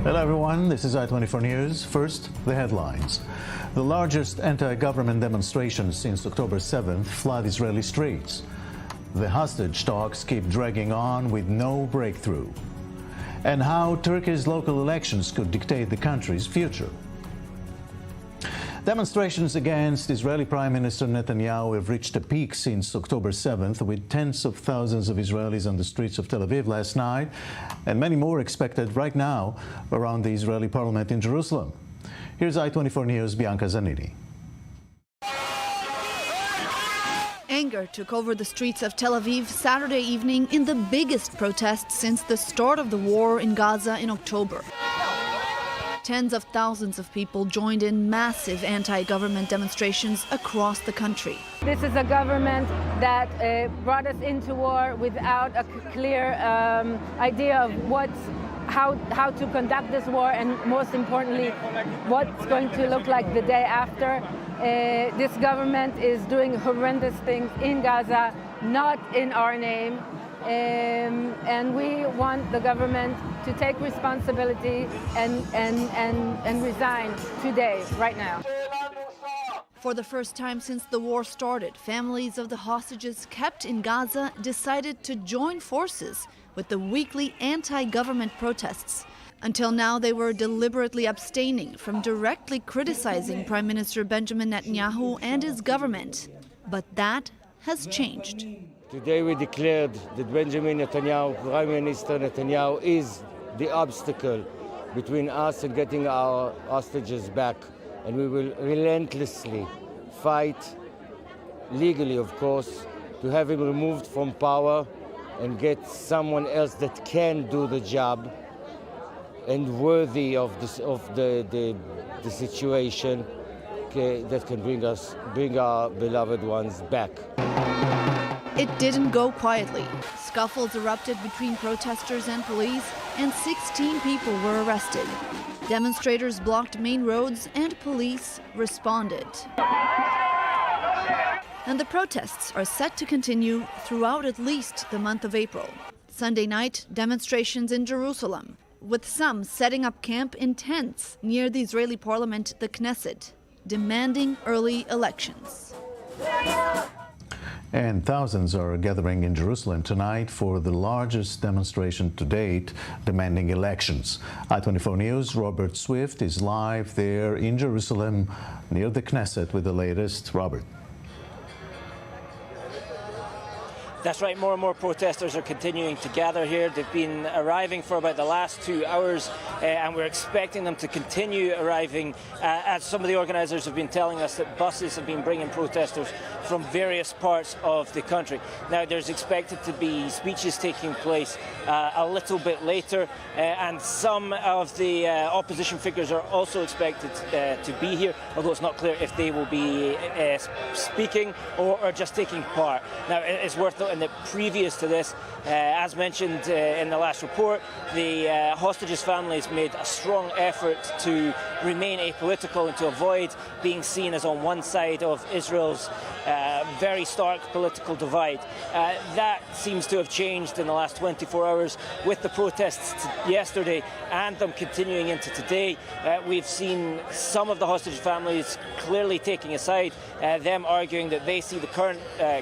Hello everyone, this is I-24 News. First, the headlines. The largest anti-government demonstrations since October 7th flood Israeli streets. The hostage talks keep dragging on with no breakthrough. And how Turkey's local elections could dictate the country's future. Demonstrations against Israeli Prime Minister Netanyahu have reached a peak since October 7th, with tens of thousands of Israelis on the streets of Tel Aviv last night, and many more expected right now around the Israeli parliament in Jerusalem. Here's I-24 News' Bianca Zanini. Anger took over the streets of Tel Aviv Saturday evening in the biggest protest since the start of the war in Gaza in October. Tens of thousands of people joined in massive anti-government demonstrations across the country. This is a government that brought us into war without a clear idea of how to conduct this war, and most importantly, what's going to look like the day after. This government is doing horrendous things in Gaza, not in our name. And we want the government to take responsibility and resign today, right now. For the first time since the war started, families of the hostages kept in Gaza decided to join forces with the weekly anti-government protests. Until now, they were deliberately abstaining from directly criticizing Prime Minister Benjamin Netanyahu and his government. But that has changed. Today we declared that Benjamin Netanyahu, Prime Minister Netanyahu, is the obstacle between us and getting our hostages back. And we will relentlessly fight, legally of course, to have him removed from power and get someone else that can do the job and worthy of the situation that can bring our beloved ones back. It didn't go quietly. Scuffles erupted between protesters and police, and 16 people were arrested. Demonstrators blocked main roads, and police responded. And the protests are set to continue throughout at least the month of April. Sunday night, demonstrations in Jerusalem, with some setting up camp in tents near the Israeli parliament, the Knesset, demanding early elections. And thousands are gathering in Jerusalem tonight for the largest demonstration to date, demanding elections. I-24 News' Robert Swift is live there in Jerusalem near the Knesset with the latest. Robert. That's right, more and more protesters are continuing to gather here. They've been arriving for about the last 2 hours, and we're expecting them to continue arriving, as some of the organisers have been telling us that buses have been bringing protesters from various parts of the country. Now, there's expected to be speeches taking place a little bit later, and some of the opposition figures are also expected to be here, although it's not clear if they will be speaking or just taking part. Now, it's worth noting that previous to this, as mentioned in the last report, the hostages' families made a strong effort to remain apolitical and to avoid being seen as on one side of Israel's very stark political divide. That seems to have changed in the last 24 hours with the protests yesterday and them continuing into today. We've seen some of the hostage families clearly taking a side, them arguing that they see the current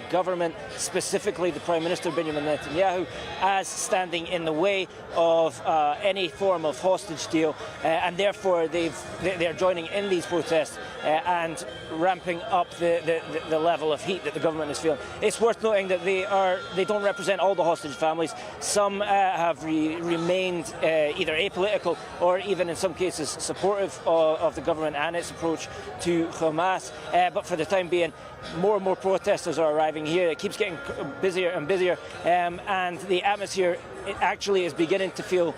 government, specifically the Prime Minister Benjamin Netanyahu, as standing in the way of any form of hostage deal, and therefore they're joining in these protests and ramping up the level of heat that the government is feeling. It's worth noting that they don't represent all the hostage families. Some have remained either apolitical or even in some cases supportive of the government and its approach to Hamas. But for the time being, more and more protesters are arriving here. It keeps getting busier and busier, and the atmosphere actually is beginning to feel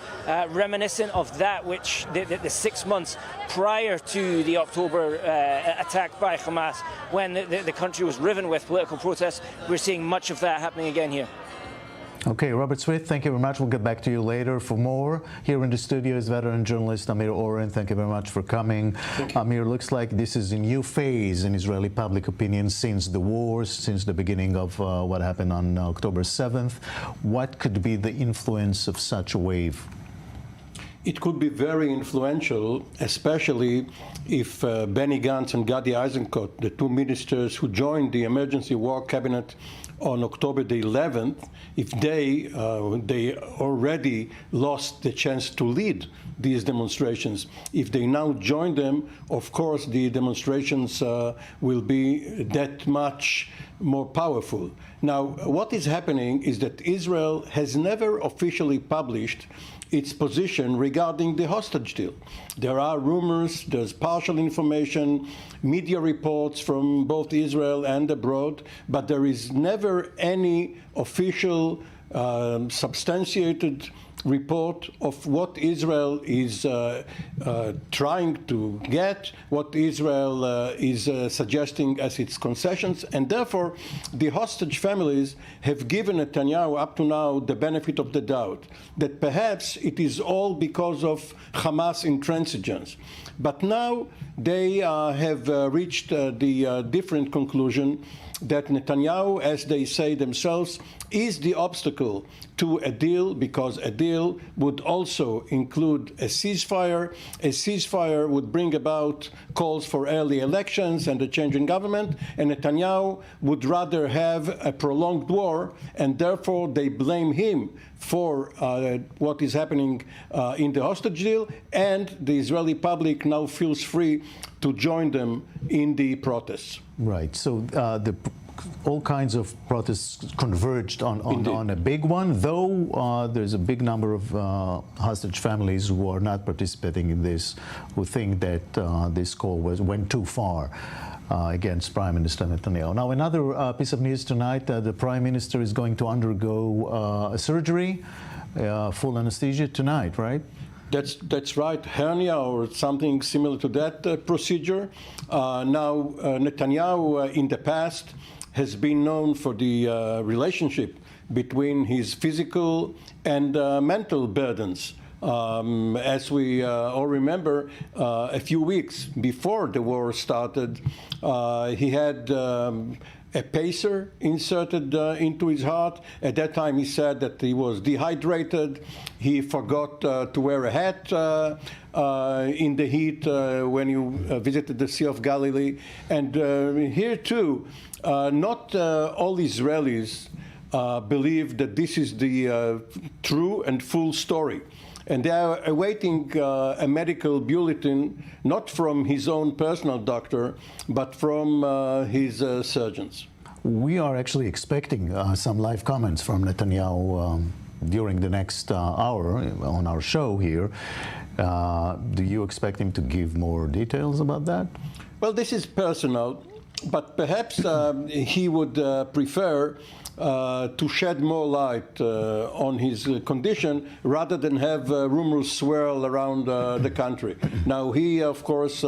reminiscent of that which the 6 months prior to the October attack by Hamas, when the country was riven with political protests. We're seeing much of that happening again here. Okay, Robert Swift, thank you very much. We'll get back to you later for more. Here in the studio is veteran journalist Amir Oren. Thank you very much for coming. Amir, looks like this is a new phase in Israeli public opinion since the wars, since the beginning of what happened on October 7th. What could be the influence of such a wave? It could be very influential, especially if Benny Gantz and Gadi Eisenkot, the two ministers who joined the emergency war cabinet on October the 11th, if they already lost the chance to lead these demonstrations. If they now join them, of course, the demonstrations will be that much more powerful. Now, what is happening is that Israel has never officially published its position regarding the hostage deal. There are rumors, there's partial information, media reports from both Israel and abroad, but there is never any official substantiated report of what Israel is trying to get, what Israel is suggesting as its concessions, and therefore the hostage families have given Netanyahu up to now the benefit of the doubt that perhaps it is all because of Hamas intransigence. But now they have reached the different conclusion that Netanyahu, as they say themselves, is the obstacle to a deal, because a deal would also include a ceasefire. A ceasefire would bring about calls for early elections and a change in government, and Netanyahu would rather have a prolonged war, and therefore they blame him for what is happening in the hostage deal, and the Israeli public now feels free to join them in the protests. Right. So all kinds of protests converged on a big one, though there's a big number of hostage families who are not participating in this, who think that this call went too far against Prime Minister Netanyahu. Now, another piece of news tonight, the Prime Minister is going to undergo a surgery, full anesthesia tonight, right? That's right, hernia or something similar to that procedure. Now, Netanyahu in the past has been known for the relationship between his physical and mental burdens. As we all remember, a few weeks before the war started, he had a pacer inserted into his heart. At that time, he said that he was dehydrated. He forgot to wear a hat in the heat when he visited the Sea of Galilee. And here, too, not all Israelis believe that this is the true and full story. And they are awaiting a medical bulletin, not from his own personal doctor, but from his surgeons. We are actually expecting some live comments from Netanyahu during the next hour on our show here. Do you expect him to give more details about that? Well, this is personal, but perhaps he would prefer to shed more light on his condition rather than have rumors swirl around the country. Now, he, of course,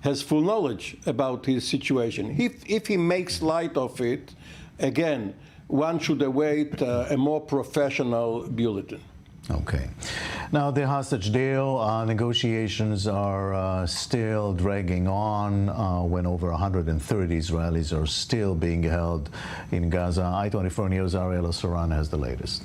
has full knowledge about his situation. If he makes light of it, again, one should await a more professional bulletin. Okay. Now, the hostage deal negotiations are still dragging on when over 130 Israelis are still being held in Gaza. I-24 News' Ariel Saran has the latest.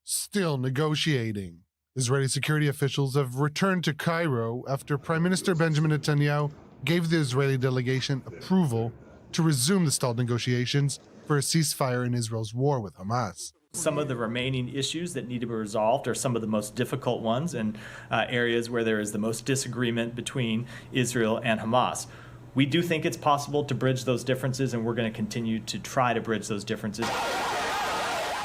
Still negotiating. Israeli security officials have returned to Cairo after Prime Minister Benjamin Netanyahu gave the Israeli delegation approval to resume the stalled negotiations for a ceasefire in Israel's war with Hamas. Some of the remaining issues that need to be resolved are some of the most difficult ones and areas where there is the most disagreement between Israel and Hamas. We do think it's possible to bridge those differences, and we're going to continue to try to bridge those differences.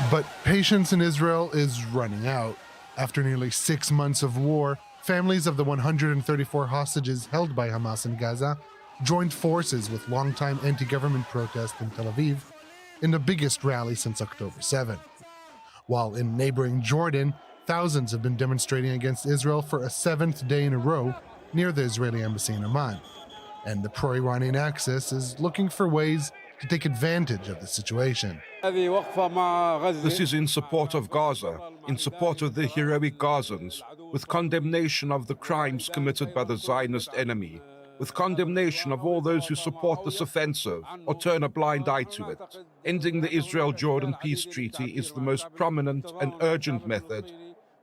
But patience in Israel is running out. After nearly 6 months of war, families of the 134 hostages held by Hamas in Gaza joined forces with longtime anti-government protests in Tel Aviv in the biggest rally since October 7. While in neighboring Jordan, thousands have been demonstrating against Israel for a 7th day in a row near the Israeli embassy in Amman. And the pro-Iranian axis is looking for ways to take advantage of the situation. This is in support of Gaza, in support of the heroic Gazans, with condemnation of the crimes committed by the Zionist enemy, with condemnation of all those who support this offensive or turn a blind eye to it. Ending the Israel-Jordan peace treaty is the most prominent and urgent method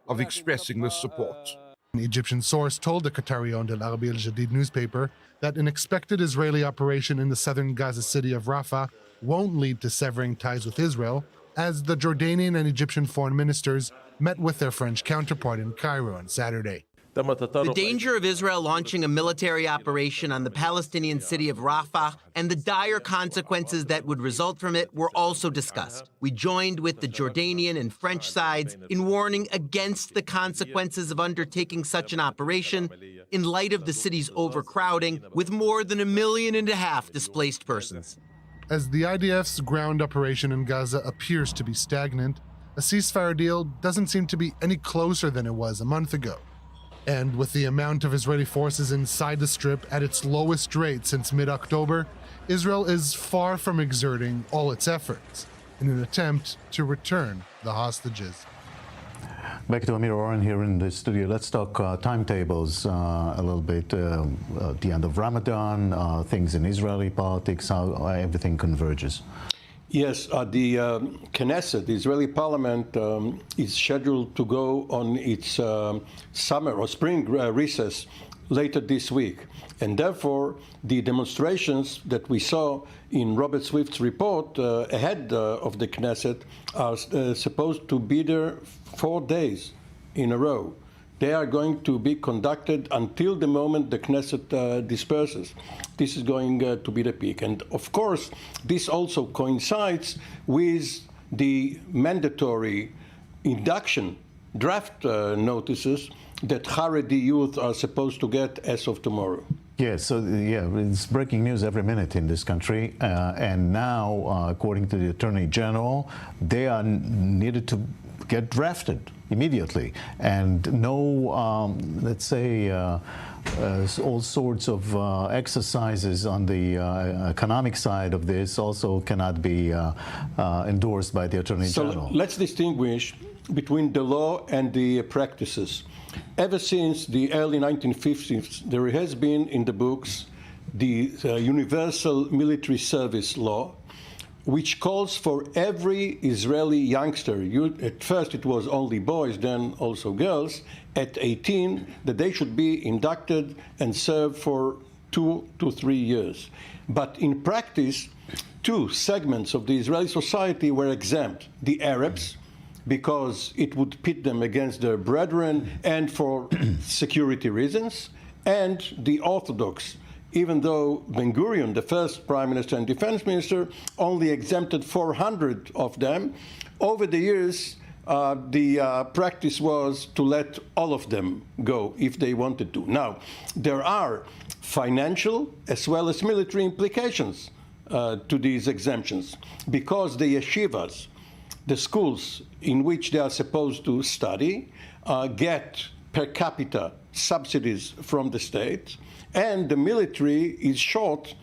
of expressing this support. An Egyptian source told the Qatari-owned Al Arabi Al-Jadid newspaper that an expected Israeli operation in the southern Gaza city of Rafah won't lead to severing ties with Israel, as the Jordanian and Egyptian foreign ministers met with their French counterpart in Cairo on Saturday. The danger of Israel launching a military operation on the Palestinian city of Rafah and the dire consequences that would result from it were also discussed. We joined with the Jordanian and French sides in warning against the consequences of undertaking such an operation in light of the city's overcrowding with more than 1.5 million displaced persons. As the IDF's ground operation in Gaza appears to be stagnant, a ceasefire deal doesn't seem to be any closer than it was a month ago. And with the amount of Israeli forces inside the Strip at its lowest rate since mid-October, Israel is far from exerting all its efforts in an attempt to return the hostages. Back to Amir Oren here in the studio. Let's talk timetables a little bit. The end of Ramadan, things in Israeli politics, how everything converges. Yes, the Knesset, the Israeli parliament, is scheduled to go on its summer or spring recess later this week. And therefore, the demonstrations that we saw in Robert Swift's report ahead of the Knesset are supposed to be there 4 days in a row. They are going to be conducted until the moment the Knesset disperses. This is going to be the peak. And of course, this also coincides with the mandatory induction draft notices that Haredi youth are supposed to get as of tomorrow. Yes, so it's breaking news every minute in this country. And now, according to the Attorney General, they are needed to get drafted immediately, and no, let's say, all sorts of exercises on the economic side of this also cannot be endorsed by the Attorney General. So let's distinguish between the law and the practices. Ever since the early 1950s, there has been in the books the Universal Military Service Law, which calls for every Israeli youngster, at first it was only boys, then also girls, at 18, that they should be inducted and serve for 2 to 3 years. But in practice, 2 segments of the Israeli society were exempt. The Arabs, because it would pit them against their brethren and for security reasons, and the Orthodox, even though Ben-Gurion, the first prime minister and defense minister, only exempted 400 of them. Over the years, the practice was to let all of them go if they wanted to. Now, there are financial as well as military implications to these exemptions, because the yeshivas, the schools in which they are supposed to study, get per capita subsidies from the state, and the military is short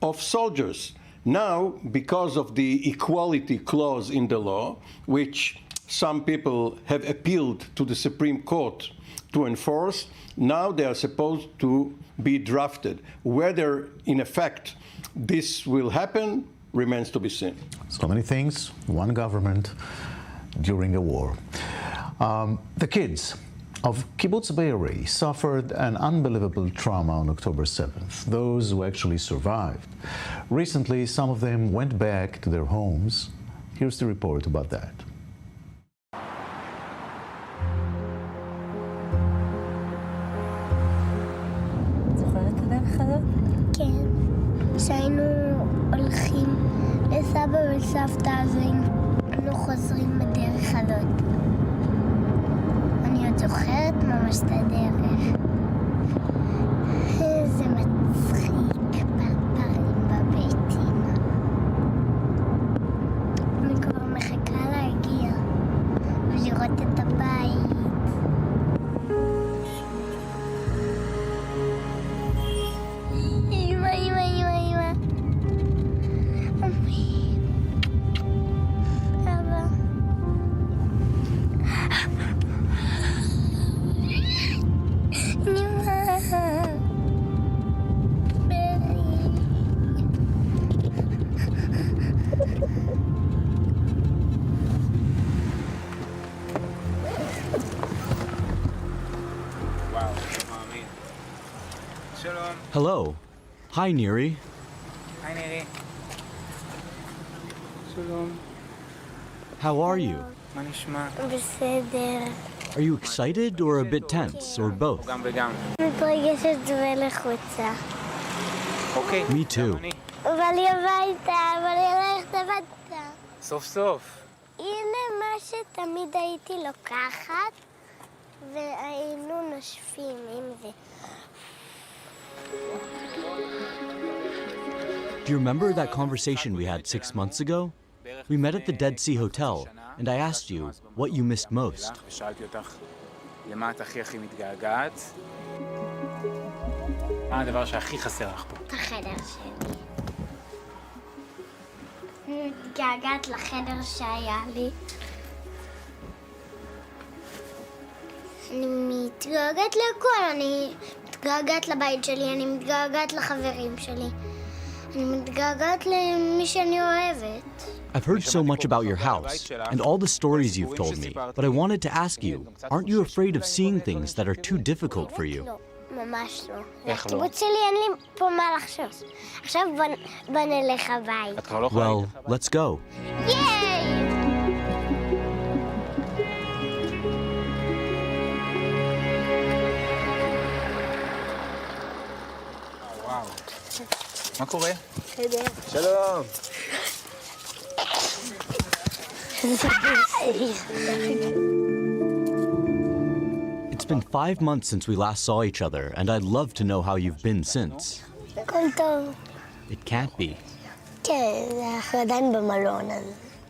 of soldiers. Now, because of the equality clause in the law, which some people have appealed to the Supreme Court to enforce, now they are supposed to be drafted. Whether, in effect, this will happen remains to be seen. So many things, one government during a war. The kids of Kibbutz Be'eri suffered an unbelievable trauma on October 7th, those who actually survived. Recently, some of them went back to their homes. Here's the report about that. כן, כשהיינו הולכים לסבא וסבתא, אז היינו חוזרים בדרך הזאת. אני עוד זוכרת ממש את הדרך. זה מצחיק, פרפרים בביתים. אני כבר מחכה להגיע ולראות את הבית. אמא, אמא, אמא, אמא. אמי. אבא. אמא. Hello. Hi, Neri. Hi, Neri. Shalom. How are you? מה נשמע? בסדר. Are you excited or a bit tense, or both? גם וגם. מתרגשת ולחוצה. אוקיי. Me too. בא לי הביתה, בא לי ללכת הביתה. סוף סוף. הנה מה שתמיד הייתי לוקחת, והיינו נושפים עם זה. Do you remember that conversation we had 6 months ago? We met at the Dead Sea Hotel, and I asked you what you missed most. ושאלתי אותך, למה את הכי מתגעגעת? מה הדבר שהכי חסר לך פה? את החדר שלי. אני מתגעגעת לחדר שהיה לי. אני מתגעגעת לכל, אני מתגעגעת לבית שלי, אני מתגעגעת לחברים שלי. אני מתגעגעת למי שאני אוהבת. I've heard so much about your house and all the stories you've told me, but I wanted to ask you, aren't you afraid of seeing things that are too difficult for you? לא, ממש לא. בקיבוץ שלי אין לי פה מה לחשוב. עכשיו בוא נלך הבית. Well, let's go. ייי! וואו. מה קורה? בסדר. שלום. It's been 5 months since we last saw each other, and I'd love to know how you've been since. הכל טוב. It can't be. כן, אנחנו עדיין במלון אז.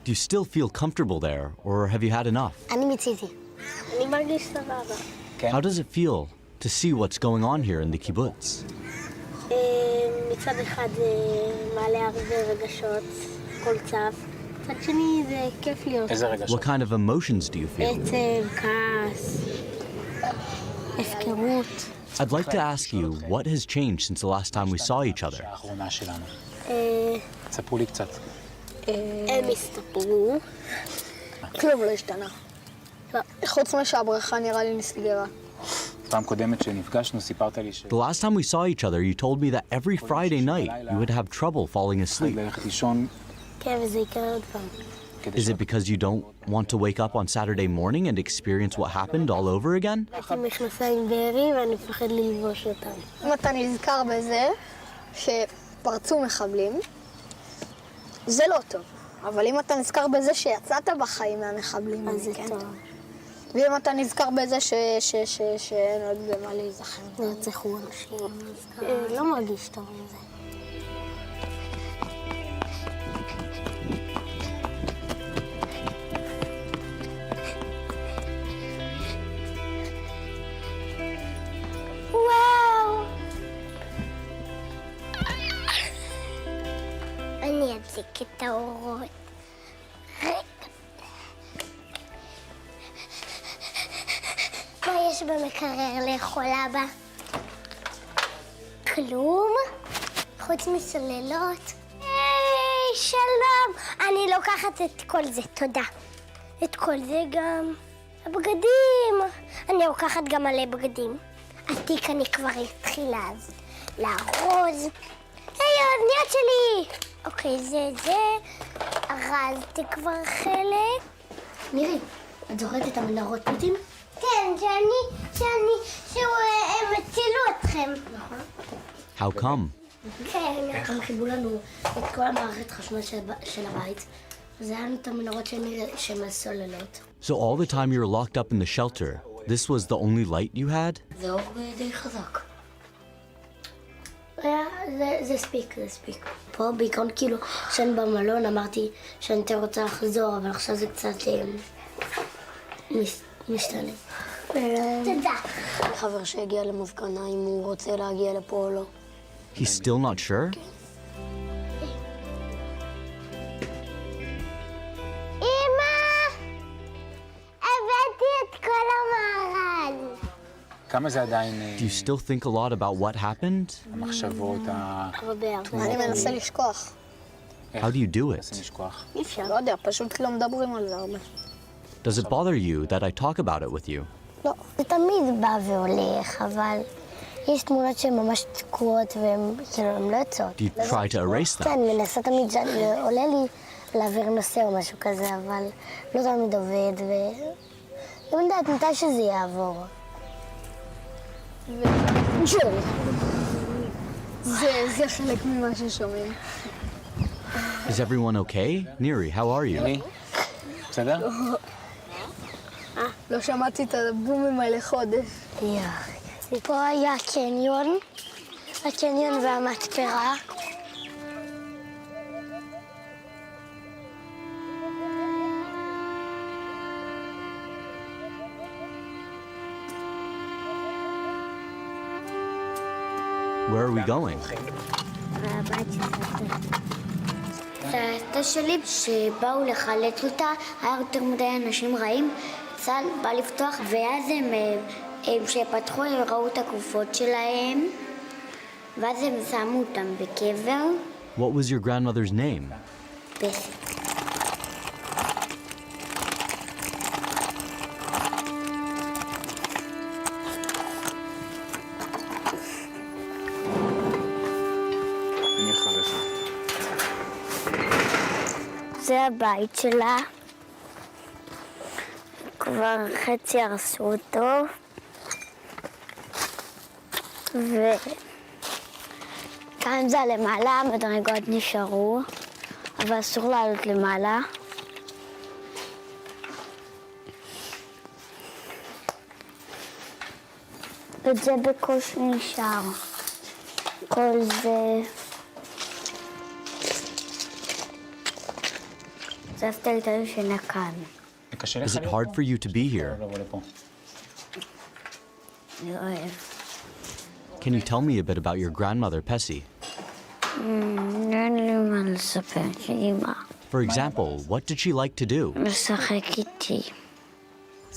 Do you still feel comfortable there, or have you had enough? אני מציתי. אני מרגיש סבבה. How does it feel to see what's going on here in the kibbutz? מצד אחד מעלה הרבה רגשות, כל צו. מצד שני זה כיף להיות. איזה רגשות? What kind of emotions do you feel? עצב, כעס, הפקרות. I'd like to ask you what has changed since the last time we saw each other. האחרונה שלנו. ספרו לי קצת. הם הסתפרו. כלום לא השתנה. חוץ מה שהברכה נראה לי נסגרה. פעם קודמת שנפגשנו סיפרת לי ש... The last time we saw each other, you told me that every Friday night you would have trouble falling asleep. ללכת לישון. כן, וזה יקרה עוד פעם. Is it because you don't want to wake up on Saturday morning and experience what happened all over again? הייתי מכנסיים בארי ואני מפחד ללבוש אותם. אם אתה נזכר בזה שפרצו מחבלים, זה לא טוב. אבל אם אתה נזכר בזה שיצאת בחיים מהמחבלים, אז זה טוב. ואם אתה נזכר בזה שאין עוד במה להיזכר. נרצחו אנשים. לא מרגיש טוב עם זה. וואו! אני אדליק את האורות. מה יש במקרר לאכול אבא? כלום? חוץ מסוללות? היי, שלום! אני לוקחת את כל זה, תודה. את כל זה גם הבגדים. אני לוקחת גם מלא בגדים. התיק אני כבר התחילה אז לארוז. היי, האוזניות שלי! אוקיי, זה. ארזתי כבר חלק. מירי, את זוכרת את המנהרות פוטים? כן, שהם הצילו אתכם. נכון. How come? כן, הם חיברו לנו את כל המערכת חשמל של הבית. זה היה לנו את המנהרות שהן הסוללות. So all the time you were locked up in the shelter, this was the only light you had? זה אור די חזק. זה ספיק. פה בעיקרון כאילו, כשאני במלון אמרתי שאני רוצה לחזור, אבל עכשיו זה קצת משתנה. תודה. חבר שהגיע למסקנה אם הוא רוצה להגיע לפה או לא. He's still not sure? כמה זה עדיין... Do you still think a lot about what happened? המחשבות, אני מנסה לשכוח. How do you do it? אי אפשר. לא יודע, פשוט לא מדברים על זה הרבה. Does it bother you that I talk about it with you? לא, זה תמיד בא והולך, אבל יש תמונות שהן ממש תקועות והן כאילו הן לא יוצאות. Do you try to erase them? כן, מנסה תמיד, עולה לי להעביר נושא או משהו כזה, אבל לא תמיד עובד, לא יודעת מתי שזה יעבור. ג'ול. זה חלק ממה ששומעים. Is everyone okay? Neri, how are you? בסדר? לא שמעתי את הבומים האלה חודש. פה היה הקניון והמתפרה. Where are we going? סבתא שלי, שבאו לחלץ אותה, היה יותר מדי אנשים רעים. צה"ל בא לפתוח, ואז הם שפתחו, הם ראו את הגופות שלהם, ואז הם שמו אותם בקבר. What was your grandmother's name? בסדר. זה הבית שלה. כבר חצי הרסו אותו. וכאן זה למעלה, המדרגות נשארו, אבל אסור לעלות למעלה. וזה בקושי נשאר. כל זה... סבתא לי תלו שינה כאן. Is it hard for you to be here? אני אוהב. Can you tell me a bit about your grandmother, Pessi? אין לי מה לספר, שאמא. For example, what did she like to do? לשחק איתי.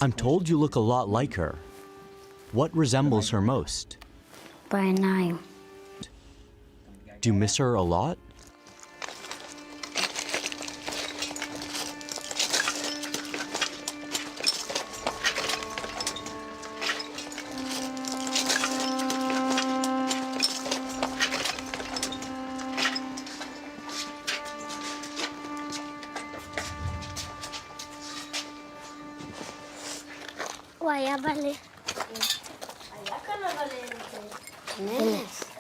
I'm told you look a lot like her. What resembles her most? בעיניים. Do you miss her a lot? הוא היה בלי.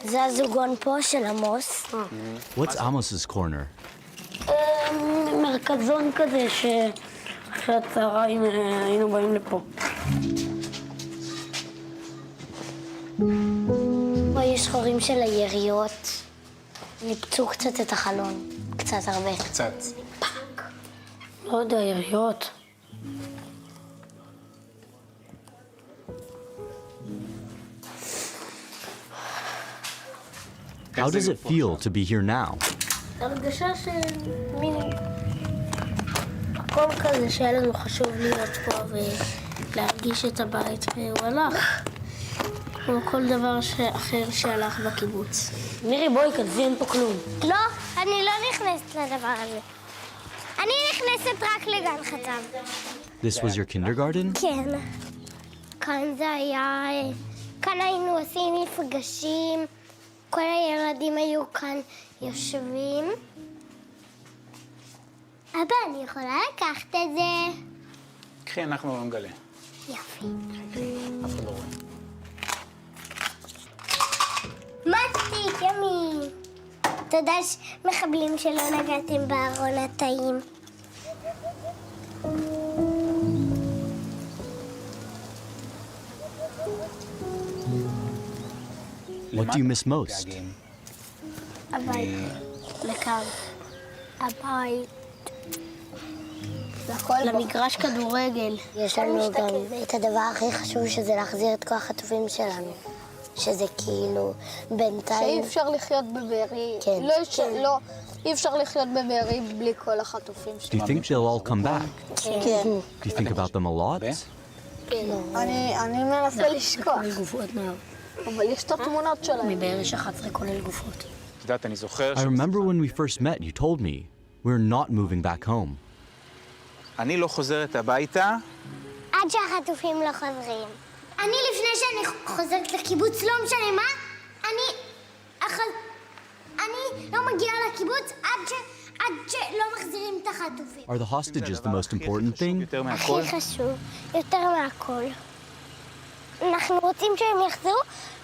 זה הזוגון פה של עמוס. What's Amos's corner? מרכזון כזה שאחרי הצהריים היינו באים לפה. פה יש חורים של היריות. ניפצו קצת את החלון. קצת הרבה. קצת. פאק. לא יודע, יריות. How does it feel to be here now? הרגשה של מין מקום כזה שהיה לנו חשוב להיות פה ולהרגיש את הבית, והוא הלך. כמו כל דבר אחר שהלך בקיבוץ. מירי, בואי, כתבי, אין פה כלום. לא, אני לא נכנסת לדבר הזה. אני נכנסת רק לגן חתם. This was your kindergarten? כן. כאן זה היה... כאן היינו עושים מפגשים. כל הילדים היו כאן יושבים. אבא, אני יכולה לקחת את זה? קחי, אנחנו לא נגלה. יופי. אף אחד לא רואה. מסטיק, ימי. תודה מחבלים שלא נגעתם בארון הטעים. What do you miss most? הבית. לקו. הבית. למגרש כדורגל. יש לנו גם את הדבר הכי חשוב, שזה להחזיר את כל החטופים שלנו. שזה כאילו בינתיים... שאי אפשר לחיות בבארי. כן. לא, אי אפשר לחיות בבארי בלי כל החטופים Do שלנו. you think they'll all come back? כן. Do you think about them a lot? אני מנסה לשכוח. גופות מאוד. אבל יש את התמונות שלהם. מבארי יש 11 כולל גופות. את יודעת, אני זוכר... I remember when we first met, you told me we're not moving back home. אני לא חוזרת הביתה. עד שהחטופים לא חוזרים. אני לפני שאני חוזרת לקיבוץ, לא משנה מה, אני לא מגיעה לקיבוץ עד שלא מחזירים את החטופים. Are the hostages the most important thing? הכי חשוב, יותר מהכל. אנחנו רוצים שהם יחזרו,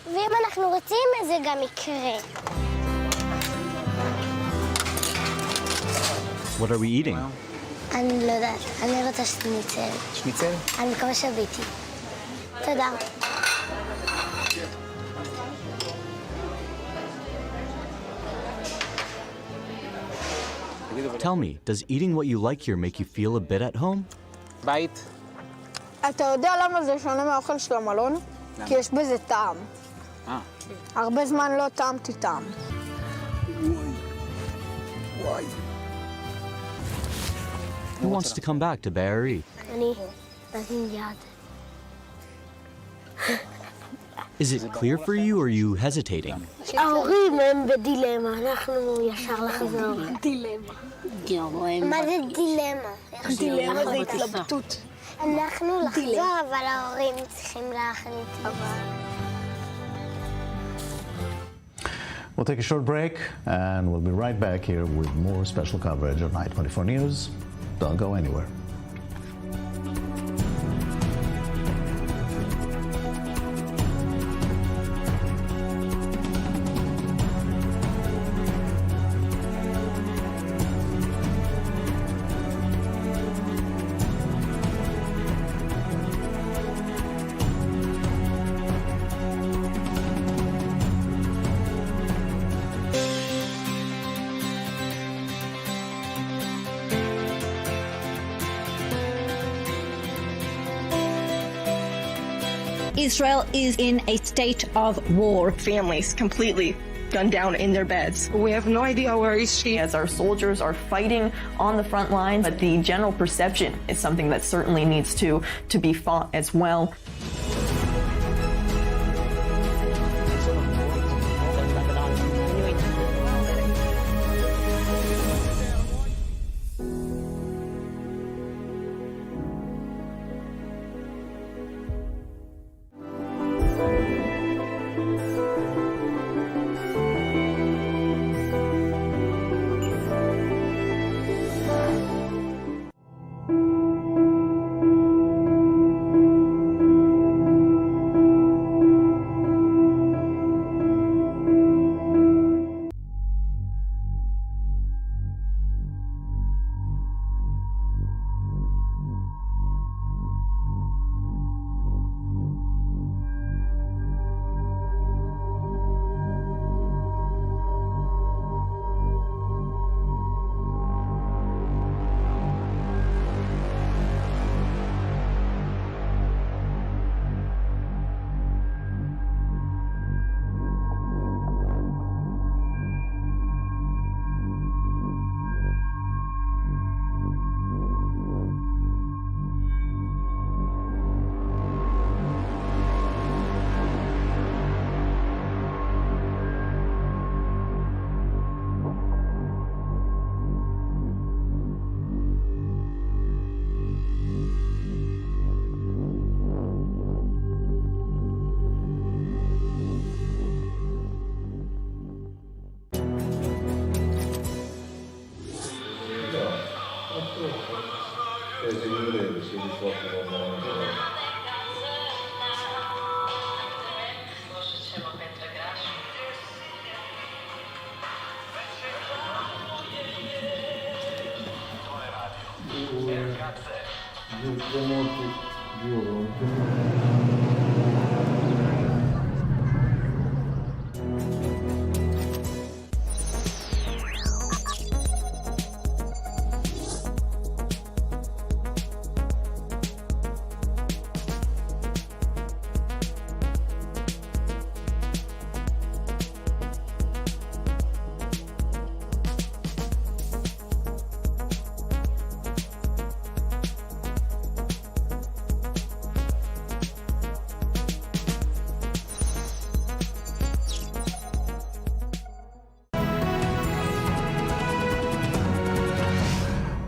ואם אנחנו רוצים, זה גם יקרה. What are we eating? אני לא יודעת, אני רוצה שניצל. שניצל? אני מקווה שביתי. תודה. Tell me, does eating what you like here make you feel a bit at home? בית? אתה יודע למה זה שונה מהאוכל של המלון? כי יש בזה טעם. הרבה זמן לא טעמתי טעם. Who wants to come back to Be'eri? אני נתן יד. Is it clear for you or are you hesitating? ההורים הם בדילמה, אנחנו ישר לחזור. דילמה. מה זה דילמה? דילמה זה התלבטות. אנחנו לחזור, אבל ההורים צריכים להחליט. We'll take a short break and we'll be right back here with more special coverage of Night 24 News. Don't go anywhere. Israel is in a state of war. Families completely gunned down in their beds. We have no idea where is she. As our soldiers are fighting on the front lines, but the general perception is something that certainly needs to be fought as well.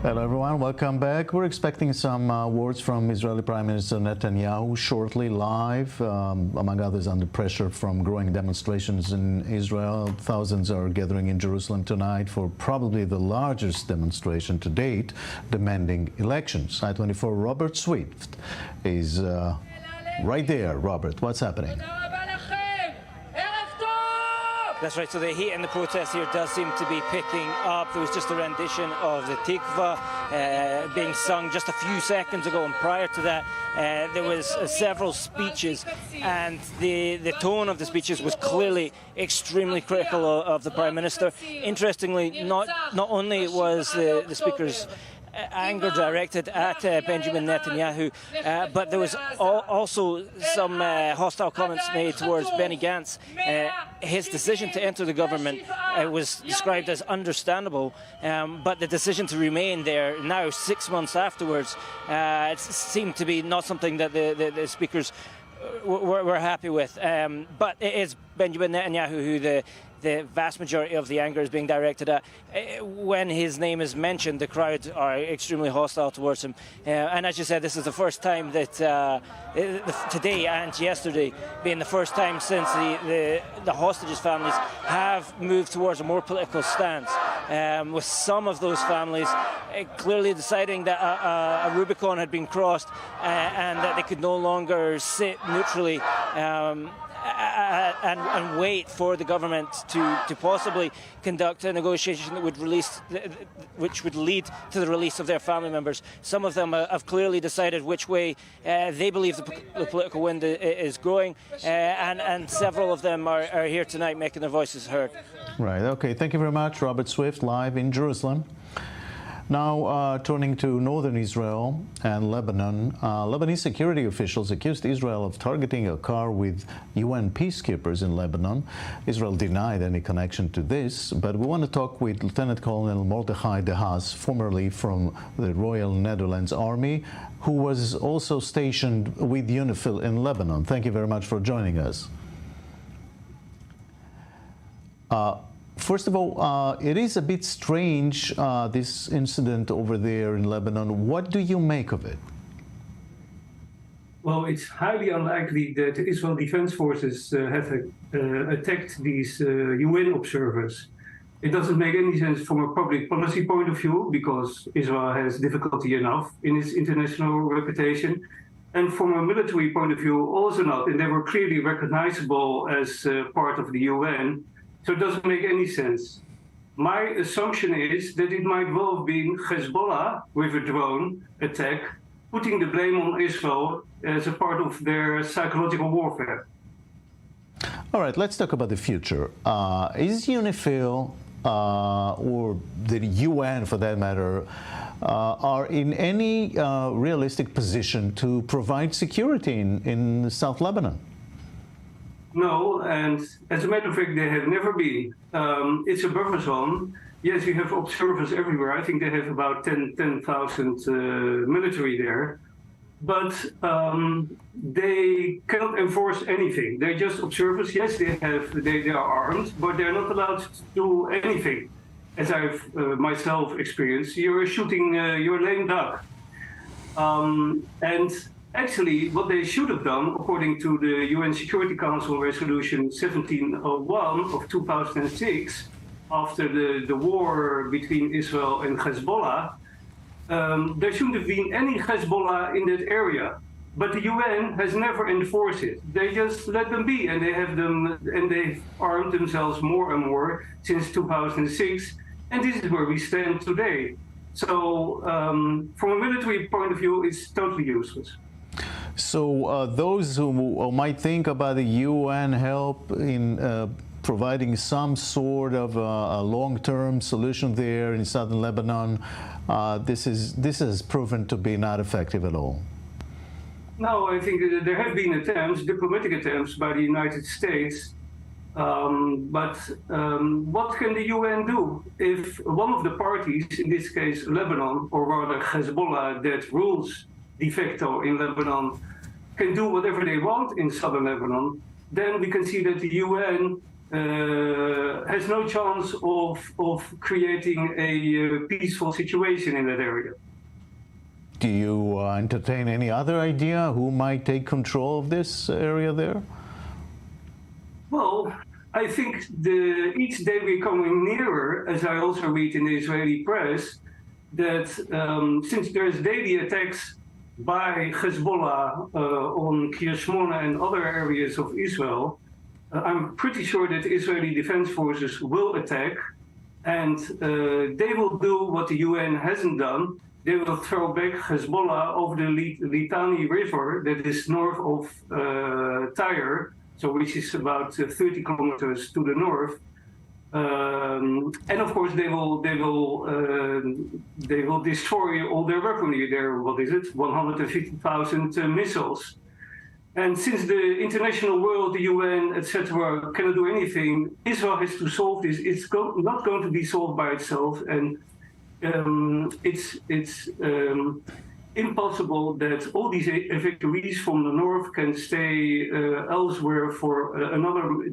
Hello, everyone. Welcome back. We're expecting some words from Israeli Prime Minister Netanyahu shortly live, among others under pressure from growing demonstrations in Israel. Thousands are gathering in Jerusalem tonight for probably the largest demonstration to date demanding elections. I-24 Robert Swift is right there. Robert, what's happening? That's right, so the heat and the protest here does seem to be picking up. There was just a rendition of the Tikva being sung just a few seconds ago, and prior to that there was several speeches, and the tone of the speeches was clearly extremely critical of the Prime Minister. Interestingly, not only was the speaker's anger directed at Benjamin Netanyahu, but there was also some hostile comments made towards Benny Gantz. His decision to enter the government was described as understandable, but the decision to remain there now 6 months afterwards, it seemed to be not something that the speakers were happy with. But it is Benjamin Netanyahu who the vast majority of the anger is being directed at. When his name is mentioned, the crowd are extremely hostile towards him. And as you said, this is the first time that today and yesterday being the first time since the hostages' families have moved towards a more political stance, with some of those families clearly deciding that a Rubicon had been crossed and that they could no longer sit neutrally and wait for the government to possibly conduct a negotiation that which would lead to the release of their family members. Some of them have clearly decided which way they believe the political wind is going, and several of them are here tonight making their voices heard. Right, okay, thank you very much, Robert Swift, live in Jerusalem. Now, turning to northern Israel and Lebanon, Lebanese security officials accused Israel of targeting a car with UN peacekeepers in Lebanon. Israel denied any connection to this, but we want to talk with Lieutenant Colonel Mordechai De Haas, formerly from the Royal Netherlands Army, who was also stationed with UNIFIL in Lebanon. Thank you very much for joining us. First of all, it is a bit strange, this incident over there in Lebanon. What do you make of it? Well, it's highly unlikely that the Israel Defense Forces have attacked these UN observers. It doesn't make any sense from a public policy point of view, because Israel has difficulty enough in its international reputation. And from a military point of view, also not. And they were clearly recognizable as part of the UN. So it doesn't make any sense. My assumption is that it might well have been Hezbollah with a drone attack, putting the blame on Israel as a part of their psychological warfare. All right, let's talk about the future. Is UNIFIL, or the UN for that matter, are in any realistic position to provide security in South Lebanon? No, and as a matter of fact, they have never been. It's a buffer zone. Yes, you have observers everywhere. I think they have about 10,000 military there. But they cannot enforce anything. They're just observers. Yes, they are armed, but they're not allowed to do anything. As I've myself experienced, you're shooting your lame duck. And actually, what they should have done, according to the UN Security Council Resolution 1701 of 2006, after the war between Israel and Hezbollah, there shouldn't have been any Hezbollah in that area. But the UN has never enforced it. They just let them be, and they've armed themselves more and more since 2006. And this is where we stand today. So, from a military point of view, it's totally useless. So those who might think about the UN help in providing some sort of a long-term solution there in southern Lebanon, this has proven to be not effective at all. No, I think that there have been attempts, diplomatic attempts by the United States. But what can the UN do if one of the parties, in this case Lebanon, or rather Hezbollah, that rules de facto in Lebanon, can do whatever they want in southern Lebanon? Then we can see that the UN has no chance of creating a peaceful situation in that area. Do you entertain any other idea who might take control of this area there? Well, I think each day we're coming nearer, as I also read in the Israeli press, that since there's daily attacks by Hezbollah on Kiryat Shmona and other areas of Israel, I'm pretty sure that Israeli defense forces will attack, and they will do what the UN hasn't done. They will throw back Hezbollah over the Litani River that is north of Tyre, so which is about 30 kilometers to the north. And of course, they will destroy all their weaponry. Their 150,000 missiles. And since the international world, the UN, etc., cannot do anything, Israel has to solve this. It's not going to be solved by itself, and it's impossible that all these evacuees from the north can stay elsewhere for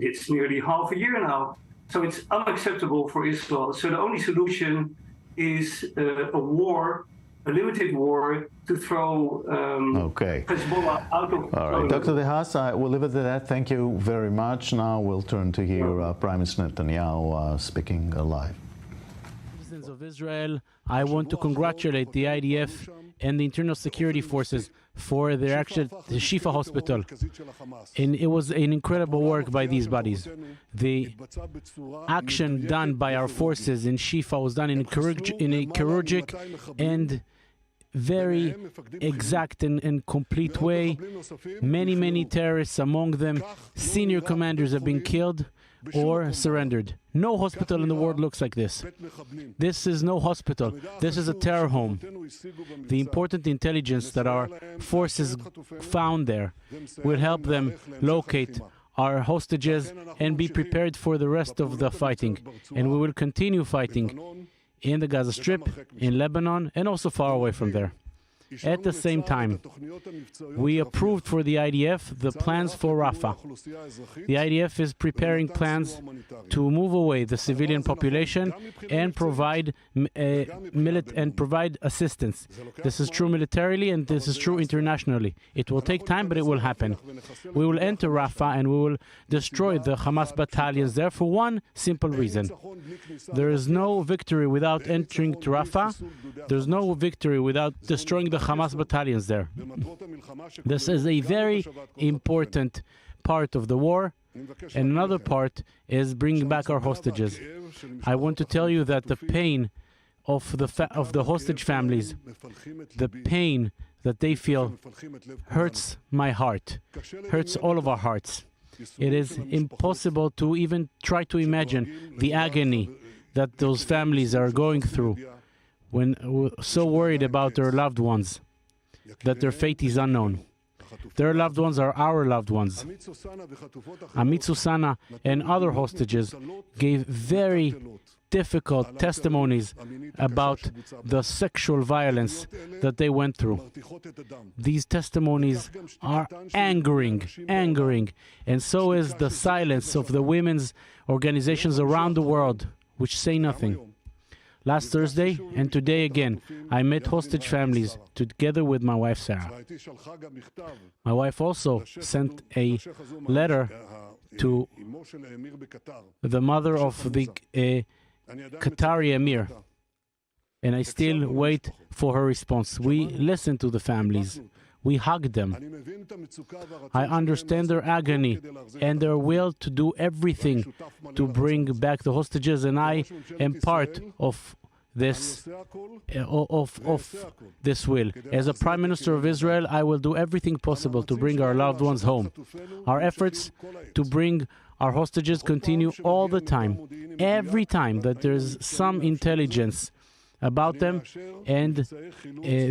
it's nearly half a year now. So it's unacceptable for Israel. So the only solution is a war, a limited war, to throw Hezbollah out of... All right, Dr. De Haas, we'll leave it at that. Thank you very much. Now we'll turn to hear Prime Minister Netanyahu speaking live. Citizens of Israel, I want to congratulate the IDF and the Internal Security Forces for their action at the Al-Shifa hospital. And it was an incredible work by these bodies. The action done by our forces in Al-Shifa was done in a chirurgic and very exact and complete way. Many terrorists, among them senior commanders, have been killed or surrendered. No hospital in the world looks like this. This is no hospital. This is a terror home. The important intelligence that our forces found there will help them locate our hostages and be prepared for the rest of the fighting. And we will continue fighting in the Gaza Strip, in Lebanon, and also far away from there. At the same time, we approved for the IDF the plans for Rafah. The IDF is preparing plans to move away the civilian population and provide assistance. This is true militarily and this is true internationally. It will take time, but it will happen. We will enter Rafah and we will destroy the Hamas battalions there for one simple reason. There is no victory without entering to Rafah. There's no victory without destroying the Hamas battalions there. This is a very important part of the war, and another part is bringing back our hostages. I want to tell you that the pain of the hostage families, the pain that they feel, hurts my heart, hurts all of our hearts. It is impossible to even try to imagine the agony that those families are going through when we're so worried about their loved ones, that their fate is unknown. Their loved ones are our loved ones. Amit Susana and other hostages gave very difficult testimonies about the sexual violence that they went through. These testimonies are angering, and so is the silence of the women's organizations around the world, which say nothing. Last Thursday and today again, I met hostage families together with my wife Sarah. My wife also sent a letter to the mother of the Qatari Emir, and I still wait for her response. We listen to the families. We hug them. I understand their agony and their will to do everything to bring back the hostages, and I am part of this will. As a Prime Minister of Israel, I will do everything possible to bring our loved ones home. Our efforts to bring our hostages continue all the time. Every time that there's some intelligence about them and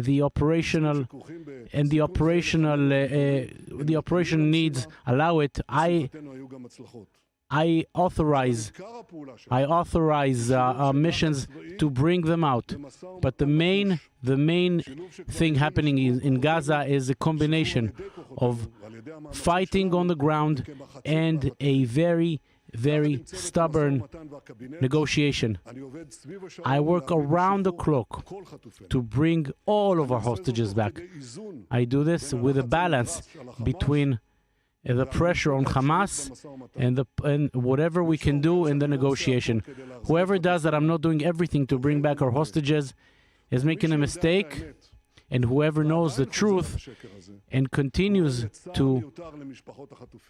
the operational needs allow it, I authorize missions to bring them out. But the main thing happening in Gaza is a combination of fighting on the ground and a very very stubborn negotiation. I work around the clock to bring all of our hostages back. I do this with a balance between the pressure on Hamas and whatever we can do in the negotiation. Whoever does that, I'm not doing everything to bring back our hostages, is making a mistake. And whoever knows the truth and continues to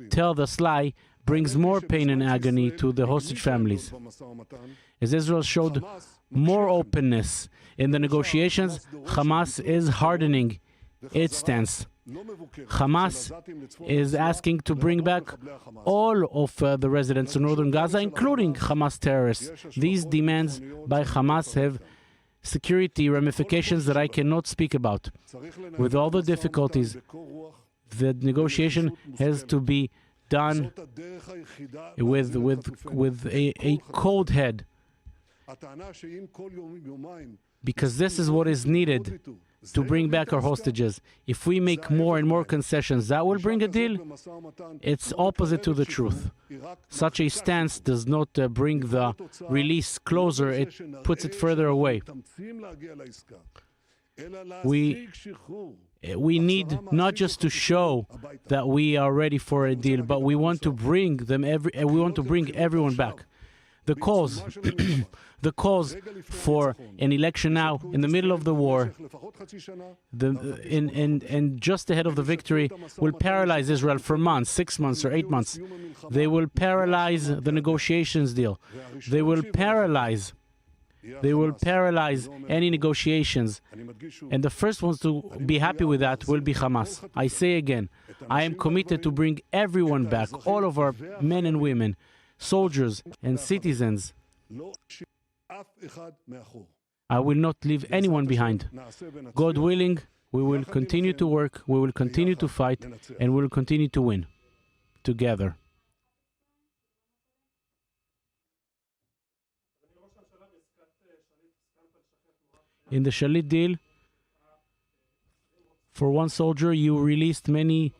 tell the lie brings more pain and agony to the hostage families. As Israel showed more openness in the negotiations, Hamas is hardening its stance. Hamas is asking to bring back all of the residents of northern Gaza, including Hamas terrorists. These demands by Hamas have security ramifications that I cannot speak about. With all the difficulties, the negotiation has to be done with a cold head, because this is what is needed to bring back our hostages. If we make more and more concessions, that will bring a deal. It's opposite to the truth. Such a stance does not bring the release closer, it puts it further away. We need not just to show that we are ready for a deal, but we want to bring everyone back. The cause the cause for an election now in the middle of the war and just ahead of the victory will paralyze Israel for months, 6 months or 8 months. They will paralyze the negotiations deal. They will paralyze any negotiations. And the first ones to be happy with that will be Hamas. I say again, I am committed to bring everyone back, all of our men and women, soldiers and citizens. I will not leave anyone behind. God willing, we will continue to work, we will continue to fight, and we will continue to win together. In the Shalit deal, for one soldier, you released many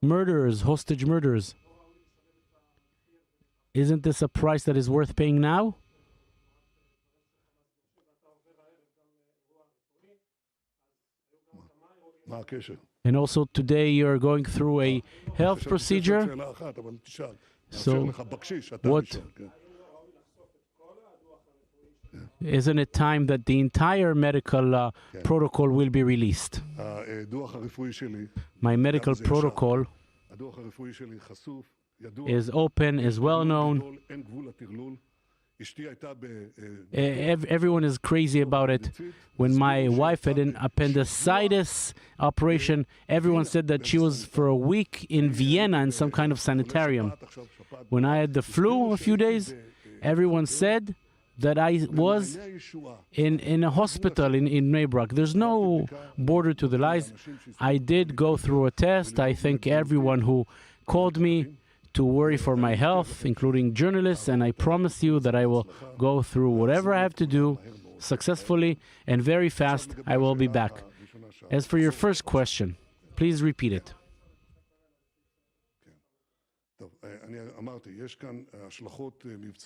murderers, hostage murderers. Isn't this a price that is worth paying now? And also today you're going through a health procedure. So what? Isn't it time that the entire medical protocol will be released? My medical protocol is open, is well known. Everyone is crazy about it. When my wife had an appendicitis operation, everyone said that she was for a week in Vienna in some kind of sanitarium. When I had the flu a few days, everyone said that I was in a hospital in Bnei Brak. There's no border to the lies. I did go through a test. I thank everyone who called me to worry for my health, including journalists, and I promise you that I will go through whatever I have to do successfully, and very fast I will be back. As for your first question, please repeat it.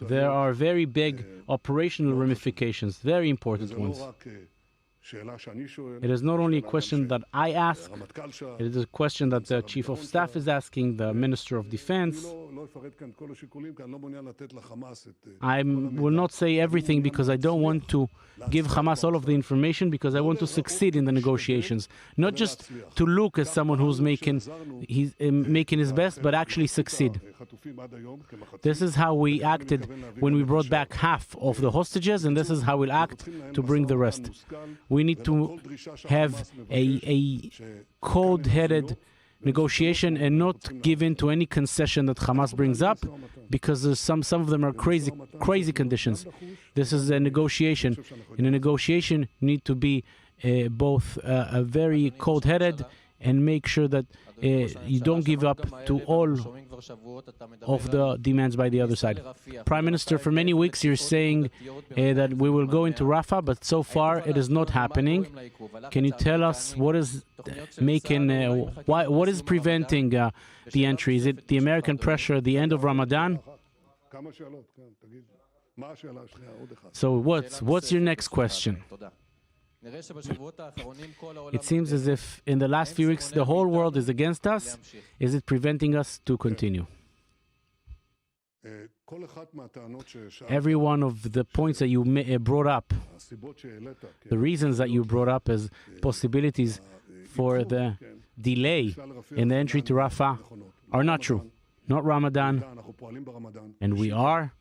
There are very big operational ramifications, very important ones. It is not only a question that I ask, it is a question that the Chief of Staff is asking, the Minister of Defense. I will not say everything because I don't want to give Hamas all of the information, because I want to succeed in the negotiations. Not just to look as someone who's making his best, but actually succeed. This is how we acted when we brought back half of the hostages, and this is how we'll act to bring the rest. We need to have a cold-headed negotiation and not give in to any concession that Hamas brings up, because some of them are crazy conditions. This is a negotiation. In a negotiation, you need to be both very cold-headed and make sure that you don't give up to all of the demands by the other side. Prime Minister, for many weeks you're saying that we will go into Rafah, but so far it is not happening. Can you tell us what is what is preventing the entry? Is it the American pressure, the end of Ramadan? So what's your next question? It seems as if in the last few weeks the whole world is against us. Is it preventing us to continue? Every one of the points that you brought up, the reasons that you brought up as possibilities for the delay in the entry to Rafah are not true. Not Ramadan, and we are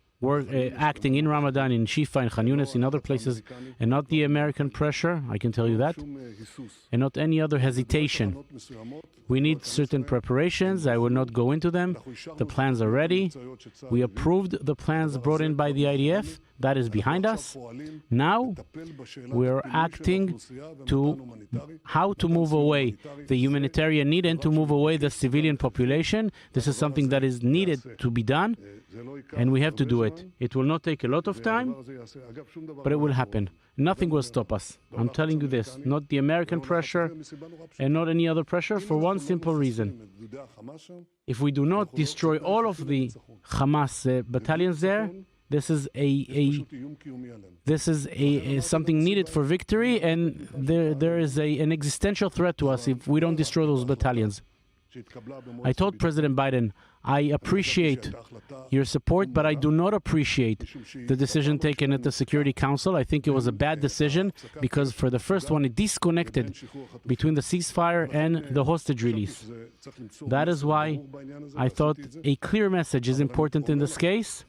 acting in Ramadan, in Shifa, in Khan Yunis, in other places, and not the American pressure, I can tell you that, and not any other hesitation. We need certain preparations. I will not go into them. The plans are ready. We approved the plans brought in by the IDF. That is behind us. Now we're acting to how to move away the humanitarian need and to move away the civilian population. This is something that is needed to be done, and we have to do it. It will not take a lot of time, but it will happen. Nothing will stop us. I'm telling you this. Not the American pressure and not any other pressure, for one simple reason. If we do not destroy all of the Hamas battalions there, this is something needed for victory, and there is an existential threat to us if we don't destroy those battalions. I told President Biden, I appreciate your support, but I do not appreciate the decision taken at the Security Council. I think it was a bad decision because for the first one, it disconnected between the ceasefire and the hostage release. That is why I thought a clear message is important in this case.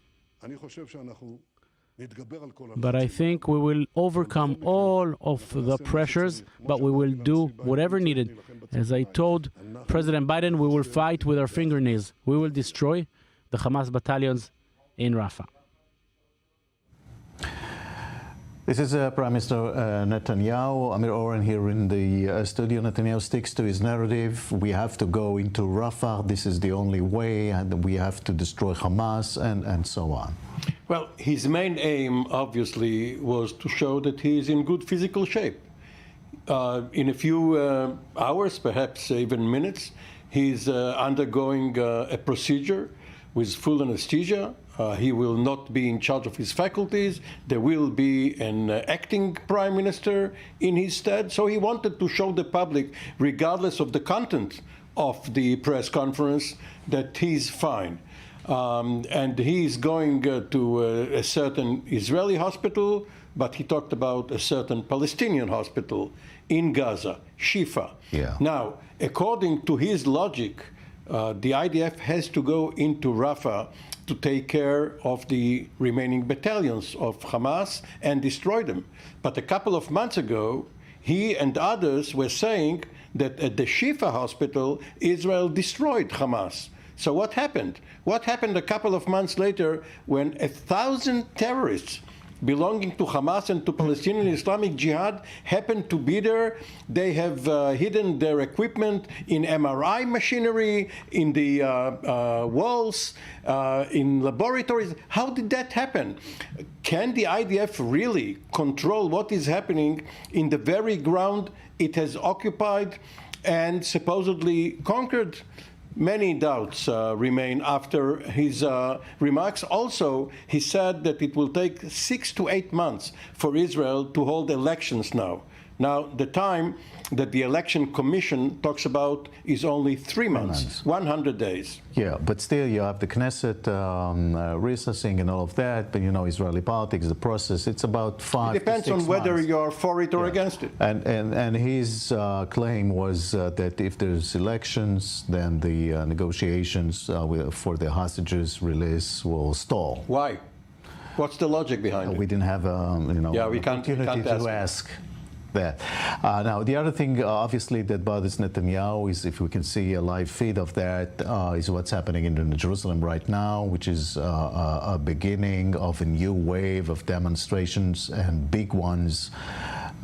But I think we will overcome all of the pressures, but we will do whatever needed. As I told President Biden, we will fight with our fingernails. We will destroy the Hamas battalions in Rafah. This is Prime Minister Netanyahu. Amir Oren here in the studio. Netanyahu sticks to his narrative. We have to go into Rafah. This is the only way, and we have to destroy Hamas, and so on. Well, his main aim, obviously, was to show that he is in good physical shape. In a few hours, perhaps even minutes, he's undergoing a procedure with full anesthesia. He will not be in charge of his faculties. There will be an acting prime minister in his stead. So he wanted to show the public, regardless of the content of the press conference, that he's fine. And he's going to a certain Israeli hospital, but he talked about a certain Palestinian hospital in Gaza, Shifa. Yeah. Now, according to his logic, the IDF has to go into Rafah to take care of the remaining battalions of Hamas and destroy them. But a couple of months ago, he and others were saying that at the Shifa hospital, Israel destroyed Hamas. So what happened? What happened a couple of months later when 1,000 terrorists belonging to Hamas and to Palestinian Islamic Jihad happened to be there? They have hidden their equipment in MRI machinery, in the walls, in laboratories. How did that happen? Can the IDF really control what is happening in the very ground it has occupied and supposedly conquered? Many doubts remain after his remarks. Also, he said that it will take 6 to 8 months for Israel to hold elections now. Now, the time that the election commission talks about is only 3 months, 100 days. Yeah, but still you have the Knesset recessing and all of that, but you know, Israeli politics, the process, it's about 5 to 6 months. It depends on whether you're for it or against it. And his claim was that if there's elections, then the negotiations for the hostages release will stall. Why? What's the logic behind it? We didn't have we can't ask that. Now, the other thing, obviously, that bothers Netanyahu is, if we can see a live feed of that, is what's happening in Jerusalem right now, which is a beginning of a new wave of demonstrations, and big ones.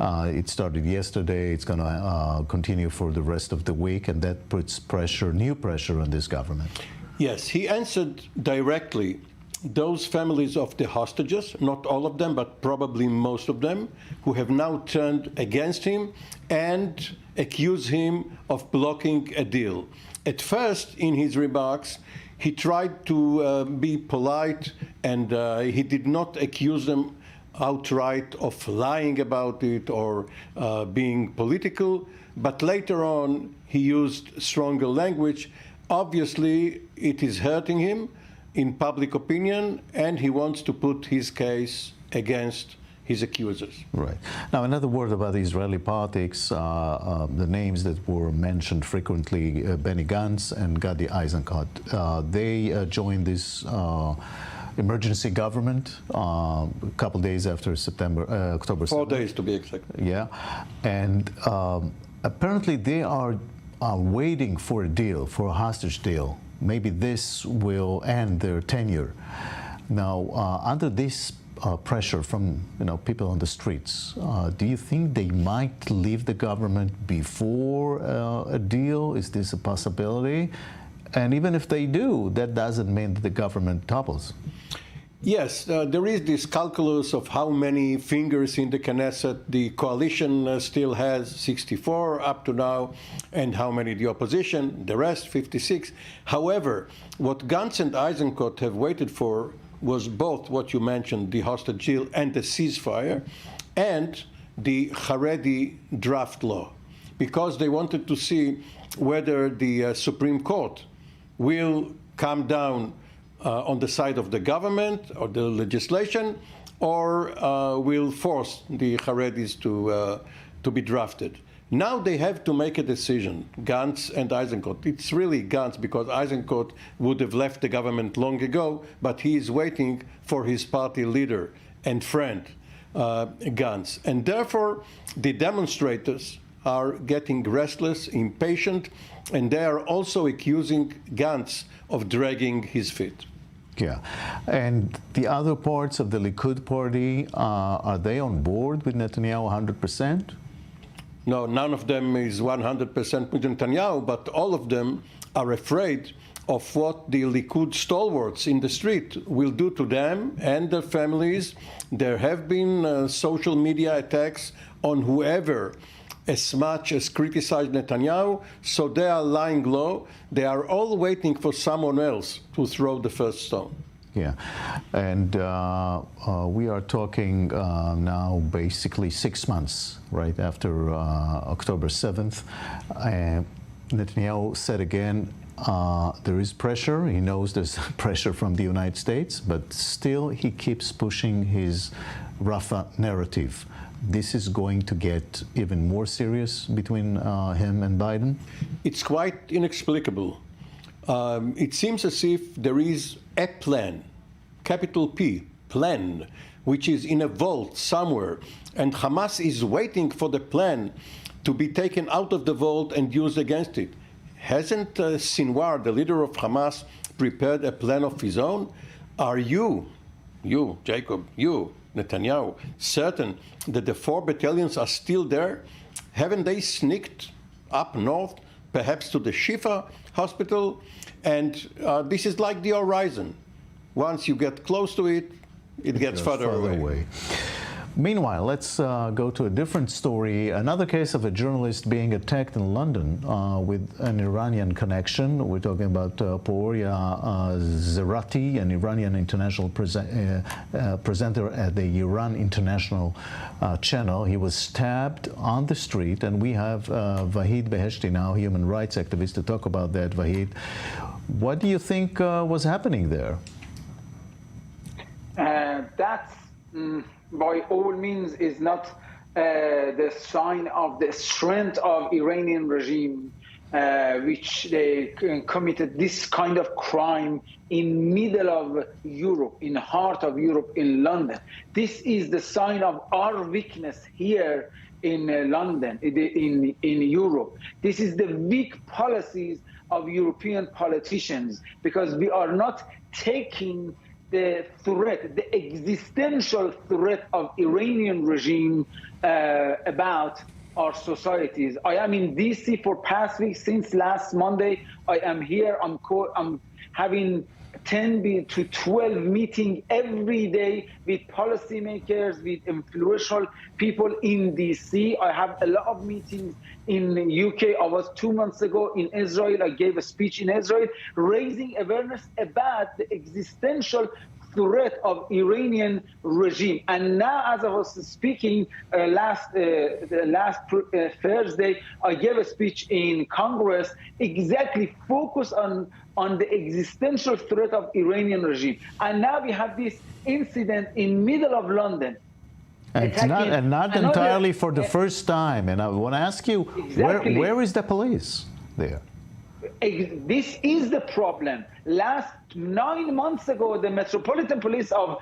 It started yesterday. It's going to continue for the rest of the week, and that puts pressure, new pressure on this government. Yes, he answered directly those families of the hostages, not all of them, but probably most of them, who have now turned against him and accuse him of blocking a deal. At first, in his remarks, He tried to be polite, and he did not accuse them outright of lying about it or being political, but later on he used stronger language. Obviously, it is hurting him in public opinion, and he wants to put his case against his accusers. Right. Now, another word about the Israeli politics, the names that were mentioned frequently, Benny Gantz and Gadi Eisenkot. They joined this emergency government a couple days after October 7th. 4 days to be exact. Yeah. And apparently they are waiting for a deal, for a hostage deal. Maybe this will end their tenure. Now, under this pressure from people on the streets, do you think they might leave the government before a deal? Is this a possibility? And even if they do, that doesn't mean that the government topples. Yes, there is this calculus of how many fingers in the Knesset the coalition still has, 64 up to now, and how many the opposition, the rest, 56. However, what Gantz and Eisenkot have waited for was both what you mentioned, the hostage deal and the ceasefire, and the Haredi draft law, because they wanted to see whether the Supreme Court will come down on the side of the government or the legislation, or will force the Haredis to be drafted. Now they have to make a decision, Gantz and Eisenkot. It's really Gantz, because Eisenkot would have left the government long ago, but he is waiting for his party leader and friend, Gantz. And therefore, the demonstrators are getting restless, impatient, and they are also accusing Gantz of dragging his feet. Yeah. And the other parts of the Likud party, are they on board with Netanyahu 100%? No, none of them is 100% with Netanyahu, but all of them are afraid of what the Likud stalwarts in the street will do to them and their families. There have been social media attacks on whoever as much as criticized Netanyahu, so they are lying low. They are all waiting for someone else to throw the first stone. Yeah, and we are talking now basically 6 months, right, after October 7th. Netanyahu said again, there is pressure. He knows there's pressure from the United States, but still he keeps pushing his Rafah narrative. This is going to get even more serious between him and Biden? It's quite inexplicable. It seems as if there is a plan, capital P, plan, which is in a vault somewhere, and Hamas is waiting for the plan to be taken out of the vault and used against it. Hasn't Sinwar, the leader of Hamas, prepared a plan of his own? Are you, Jacob, Netanyahu, certain that the 4 battalions are still there? Haven't they sneaked up north, perhaps to the Shifa hospital? And this is like the horizon. Once you get close to it, it gets further away. Meanwhile, let's go to a different story. Another case of a journalist being attacked in London with an Iranian connection. We're talking about Pouria Zerati, an Iranian international presenter at the Iran International channel. He was stabbed on the street, and we have Vahid Beheshti now, human rights activist, to talk about that. Vahid, what do you think was happening there? That's by all means is not the sign of the strength of Iranian regime, which they committed this kind of crime in middle of Europe, in the heart of Europe, in London. This is the sign of our weakness here in London, in Europe. This is the weak policies of European politicians, because we are not taking the threat, the existential threat of Iranian regime about our societies. I am in DC for past week, since last Monday. I am here, I'm having 10 to 12 meetings every day with policymakers, with influential people in DC. I have a lot of meetings in the UK. I was 2 months ago in Israel. I gave a speech in Israel, raising awareness about the existential threat of Iranian regime. And now, as I was speaking last Thursday, I gave a speech in Congress exactly focused on the existential threat of Iranian regime. And now we have this incident in middle of London. And not entirely for the first time. And I want to ask you, Exactly. where is the police there? This is the problem. Last 9 months ago, the Metropolitan Police of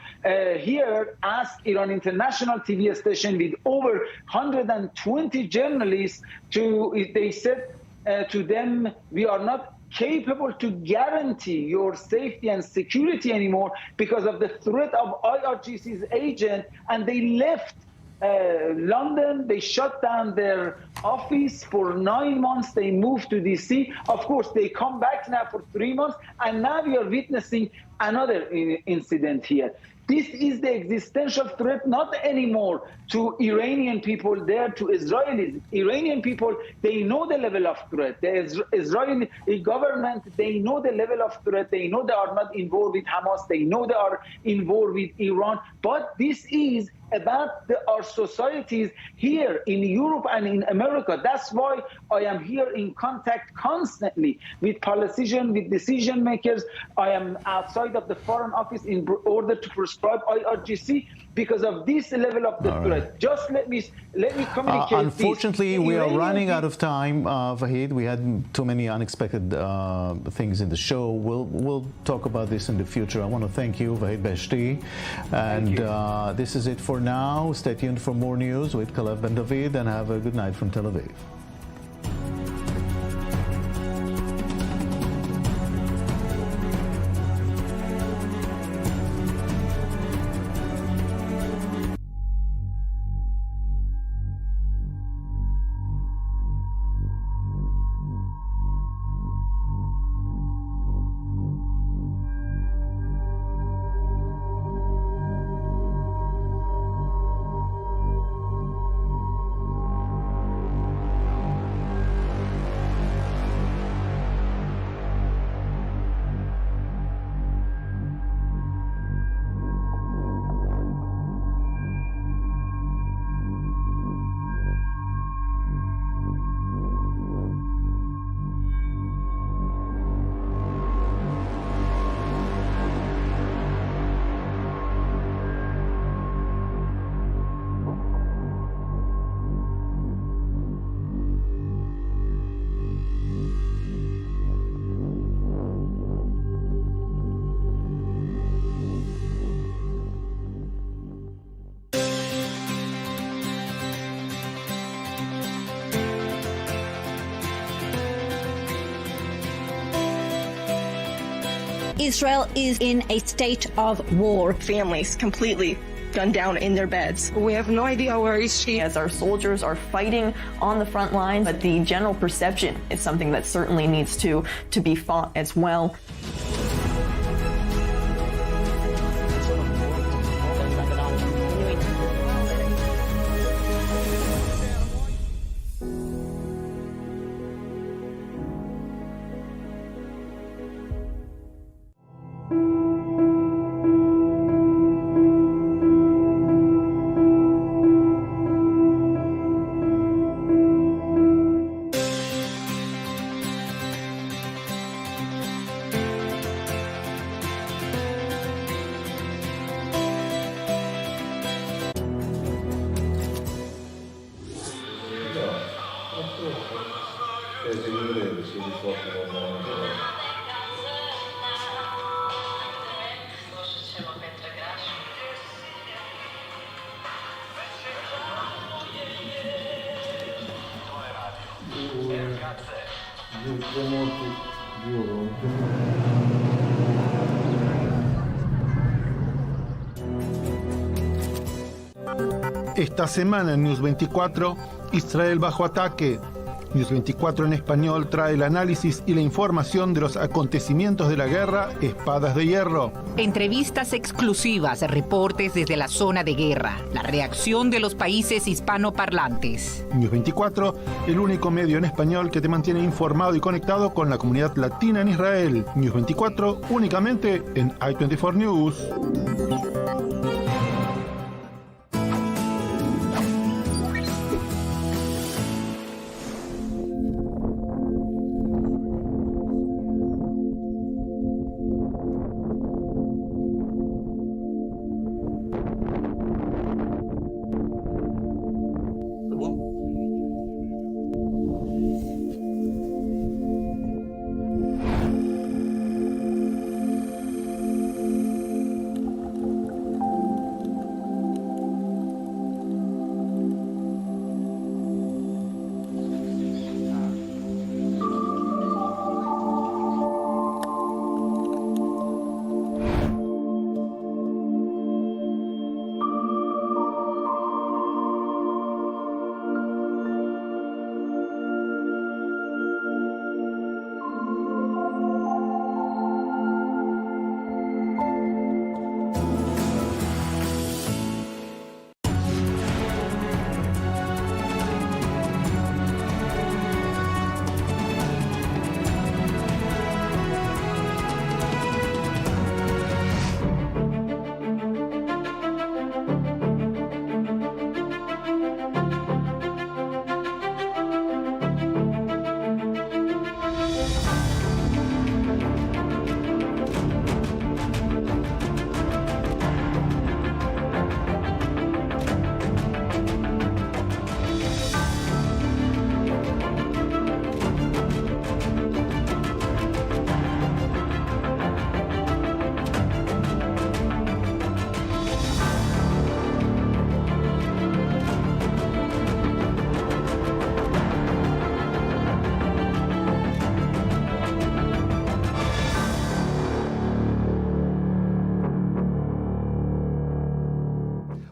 here asked Iran International TV station with over 120 journalists they said to them, we are not capable to guarantee your safety and security anymore because of the threat of IRGC's agent, and they left London. They shut down their office for 9 months. They moved to DC. Of course, they come back now for 3 months, and now we are witnessing another incident here. This is the existential threat, not anymore to Iranian people there, to Israelis. Iranian people, they know the level of threat. The Israeli government, they know the level of threat. They know they are not involved with Hamas. They know they are involved with Iran. But this is about our societies here in Europe and in America. That's why I am here in contact constantly with politicians, with decision makers. I am outside of the Foreign Office in order to prescribe IRGC because of this level of the threat. Just let me communicate. Unfortunately, we are running out of time, Vahid. We had too many unexpected things in the show. We'll talk about this in the future. I want to thank you, Vahid Beheshti. And this is it for now. Stay tuned for more news with Kalev Ben David, and have a good night from Tel Aviv. Israel is in a state of war. Families completely gunned down in their beds. We have no idea where is she. As our soldiers are fighting on the front lines, but the general perception is something that certainly needs to be fought as well. Esta semana en News 24, Israel bajo ataque. News 24 en español trae el análisis y la información de los acontecimientos de la guerra Espadas de Hierro. Entrevistas exclusivas, reportes desde la zona de guerra, la reacción de los países hispanoparlantes. News 24, el único medio en español que te mantiene informado y conectado con la comunidad latina en Israel. News 24, únicamente en i24 News.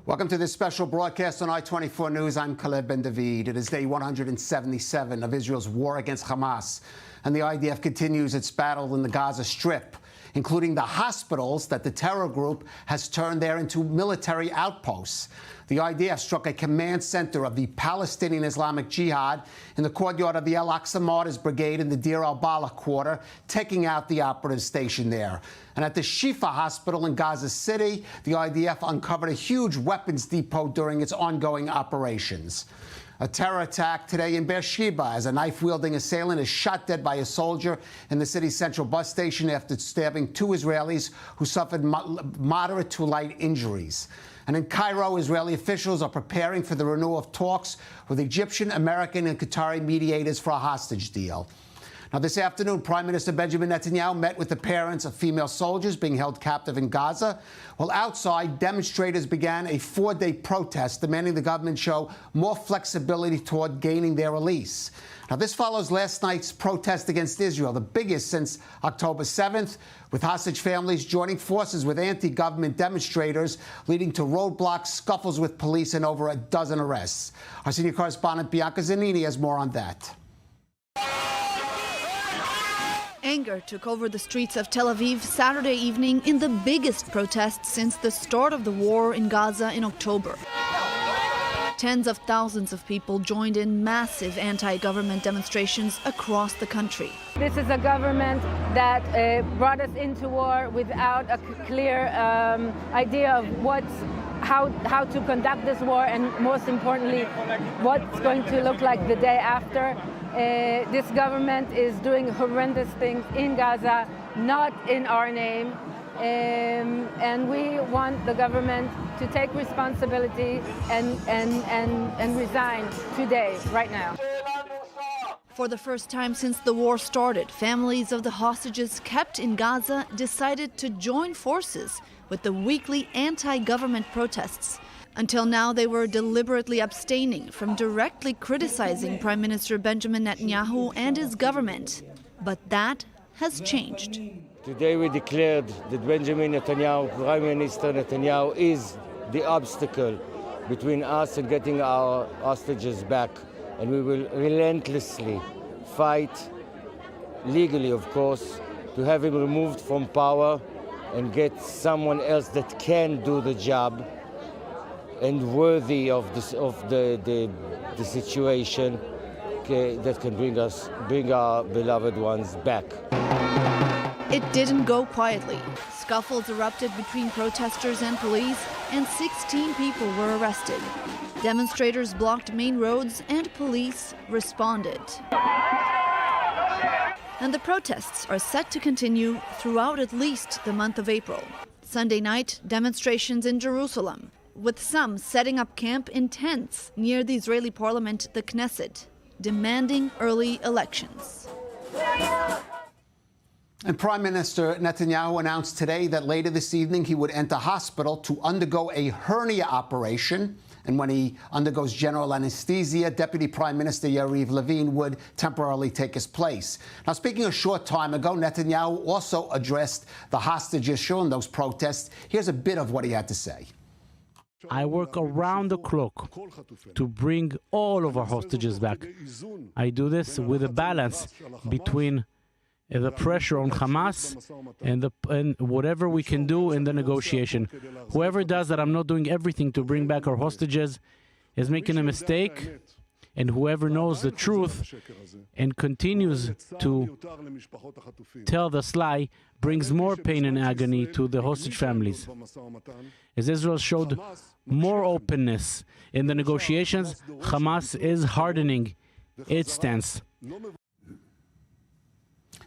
Welcome to this special broadcast on I-24 News. I'm Khaled Ben-David. It is day 177 of Israel's war against Hamas, and the IDF continues its battle in the Gaza Strip, including the hospitals that the terror group has turned there into military outposts. The IDF struck a command center of the Palestinian Islamic Jihad in the courtyard of the Al-Aqsa Martyrs Brigade in the Deir al-Balah quarter, taking out the operative station there. And at the Al-Shifa hospital in Gaza City, the IDF uncovered a huge weapons depot during its ongoing operations. A terror attack today in Beersheba as a knife-wielding assailant is shot dead by a soldier in the city's central bus station after stabbing two Israelis who suffered moderate to light injuries. And in Cairo, Israeli officials are preparing for the renewal of talks with Egyptian, American, and Qatari mediators for a hostage deal. Now, this afternoon, Prime Minister Benjamin Netanyahu met with the parents of female soldiers being held captive in Gaza. While outside, demonstrators began a 4-day protest demanding the government show more flexibility toward gaining their release. Now, this follows last night's protest against Israel, the biggest since October 7th, with hostage families joining forces with anti-government demonstrators, leading to roadblocks, scuffles with police, and over a dozen arrests. Our senior correspondent Bianca Zanini has more on that. Anger took over the streets of Tel Aviv Saturday evening in the biggest protest since the start of the war in Gaza in October. Tens of thousands of people joined in massive anti-government demonstrations across the country. This is a government that brought us into war without a clear idea of how to conduct this war, and most importantly, what's going to look like the day after. This government is doing horrendous things in Gaza, not in our name. And we want the government to take responsibility and resign today, right now. For the first time since the war started, families of the hostages kept in Gaza decided to join forces with the weekly anti-government protests. Until now, they were deliberately abstaining from directly criticizing Prime Minister Benjamin Netanyahu and his government. But that has changed. Today we declared that Benjamin Netanyahu, Prime Minister Netanyahu, is the obstacle between us and getting our hostages back and we will relentlessly fight, legally of course, to have him removed from power and get someone else that can do the job and worthy of the situation that can bring our beloved ones back. It didn't go quietly. Scuffles erupted between protesters and police, and 16 people were arrested. Demonstrators blocked main roads, and police responded. And the protests are set to continue throughout at least the month of April. Sunday night, demonstrations in Jerusalem, with some setting up camp in tents near the Israeli parliament, the Knesset, demanding early elections. And Prime Minister Netanyahu announced today that later this evening he would enter hospital to undergo a hernia operation. And when he undergoes general anesthesia, Deputy Prime Minister Yariv Levin would temporarily take his place. Now, speaking a short time ago, Netanyahu also addressed the hostage issue and those protests. Here's a bit of what he had to say. I work around the clock to bring all of our hostages back. I do this with a balance between the pressure on Hamas and whatever we can do in the negotiation. Whoever does that, I'm not doing everything to bring back our hostages, is making a mistake. And whoever knows the truth and continues to tell the lie brings more pain and agony to the hostage families. As Israel showed more openness in the negotiations, Hamas is hardening its stance.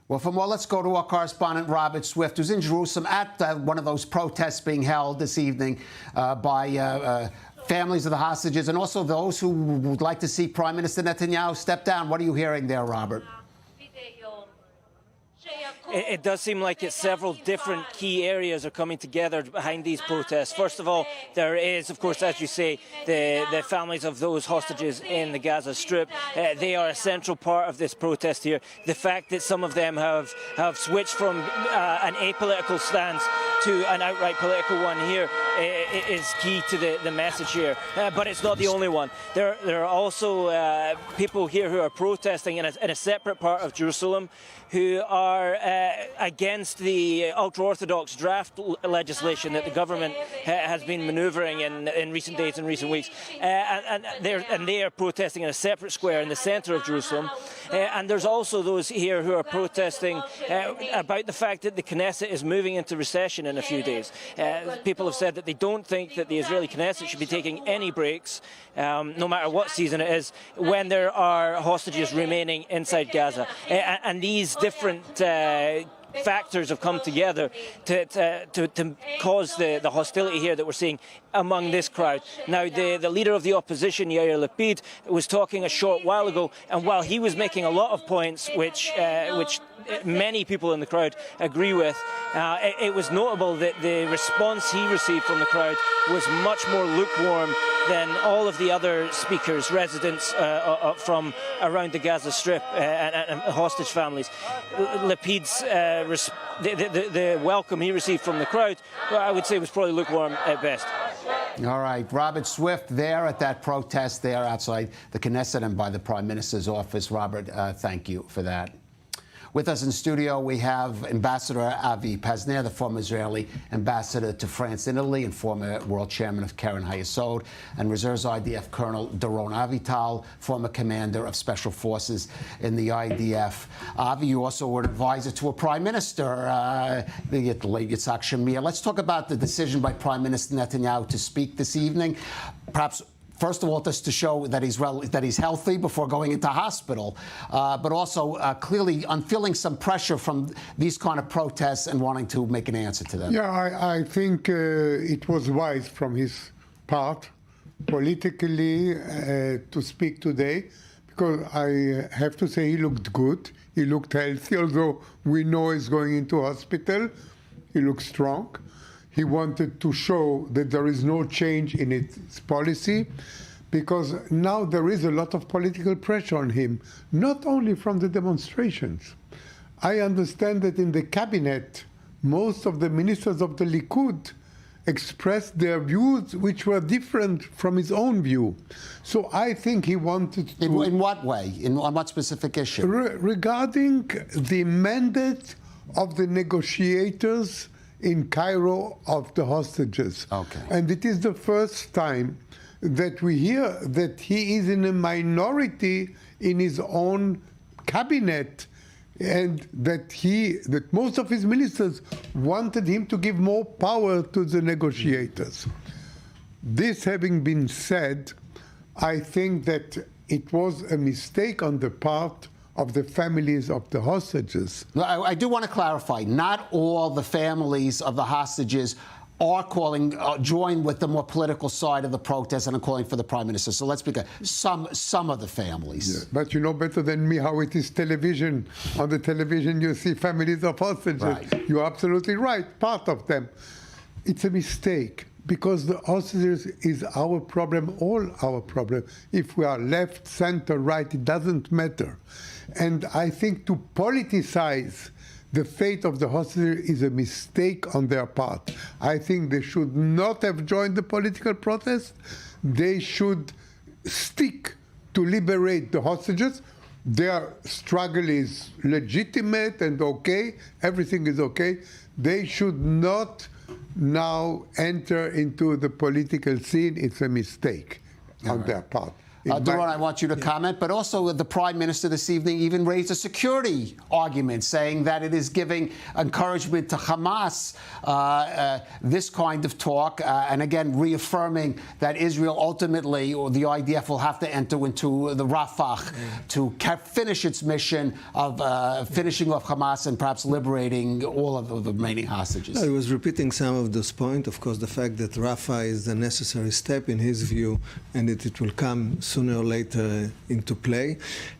Well, for more, let's go to our correspondent, Robert Swift, who's in Jerusalem at one of those protests being held this evening by families of the hostages and also those who would like to see Prime Minister Netanyahu step down. What are you hearing there, Robert? It does seem like several different key areas are coming together behind these protests. First of all, there is, of course, as you say, the families of those hostages in the Gaza Strip. They are a central part of this protest here. The fact that some of them have switched from an apolitical stance to an outright political one here is key to the message here. But it's not the only one. There are also people here who are protesting in a separate part of Jerusalem who are against the ultra-Orthodox draft legislation that the government has been manoeuvring in recent days and recent weeks. And they are protesting in a separate square in the centre of Jerusalem. And there's also those here who are protesting about the fact that the Knesset is moving into recession in a few days. People have said that they don't think that the Israeli Knesset should be taking any breaks, no matter what season it is, when there are hostages remaining inside Gaza. And these different factors have come together to cause the hostility here that we're seeing among this crowd. Now, the leader of the opposition, Yair Lapid, was talking a short while ago, and while he was making a lot of points which many people in the crowd agree with, it was notable that the response he received from the crowd was much more lukewarm than all of the other speakers, residents from around the Gaza Strip and hostage families. Lapid's the welcome he received from the crowd, I would say, was probably lukewarm at best. All right, Robert Swift there at that protest there outside the Knesset and by the Prime Minister's office. Robert, thank you for that. With us in studio, we have Ambassador Avi Pazner, the former Israeli ambassador to France and Italy and former world chairman of Keren Hayesod, and Reserves IDF Colonel Doron Avital, former commander of special forces in the IDF. Avi, you also were an advisor to a prime minister, the late Yitzhak Shamir. Let's talk about the decision by Prime Minister Netanyahu to speak this evening. Perhaps first of all, just to show that he's healthy before going into hospital, but also clearly feeling some pressure from these kind of protests and wanting to make an answer to them. Yeah, I think it was wise from his part, politically, to speak today, because I have to say he looked good. He looked healthy, although we know he's going into hospital. He looked strong. He wanted to show that there is no change in its policy, because now there is a lot of political pressure on him, not only from the demonstrations. I understand that in the cabinet, most of the ministers of the Likud expressed their views which were different from his own view. So I think he wanted to... In what way? On what specific issue? Regarding the mandate of the negotiators in Cairo of the hostages. Okay. And it is the first time that we hear that he is in a minority in his own cabinet, and that most of his ministers wanted him to give more power to the negotiators. This having been said, I think that it was a mistake on the part of the families of the hostages. I do want to clarify, not all the families of the hostages are join with the more political side of the protest and are calling for the prime minister. So let's be clear. Some of the families. Yeah, but you know better than me how it is television. On the television you see families of hostages. Right. You're absolutely right, part of them. It's a mistake because the hostages is our problem, all our problem. If we are left, center, right, it doesn't matter. And I think to politicize the fate of the hostages is a mistake on their part. I think they should not have joined the political protest. They should stick to liberate the hostages. Their struggle is legitimate and okay. Everything is okay. They should not now enter into the political scene. It's a mistake on their part. Doron, I want you to comment, but also the Prime Minister this evening even raised a security argument, saying that it is giving encouragement to Hamas, this kind of talk, and again reaffirming that Israel ultimately, or the IDF, will have to enter into the Rafah to finish its mission of finishing off Hamas and perhaps liberating all of the remaining hostages. I was repeating some of those points. Of course, the fact that Rafah is the necessary step in his view, and that it will come sooner or later into play.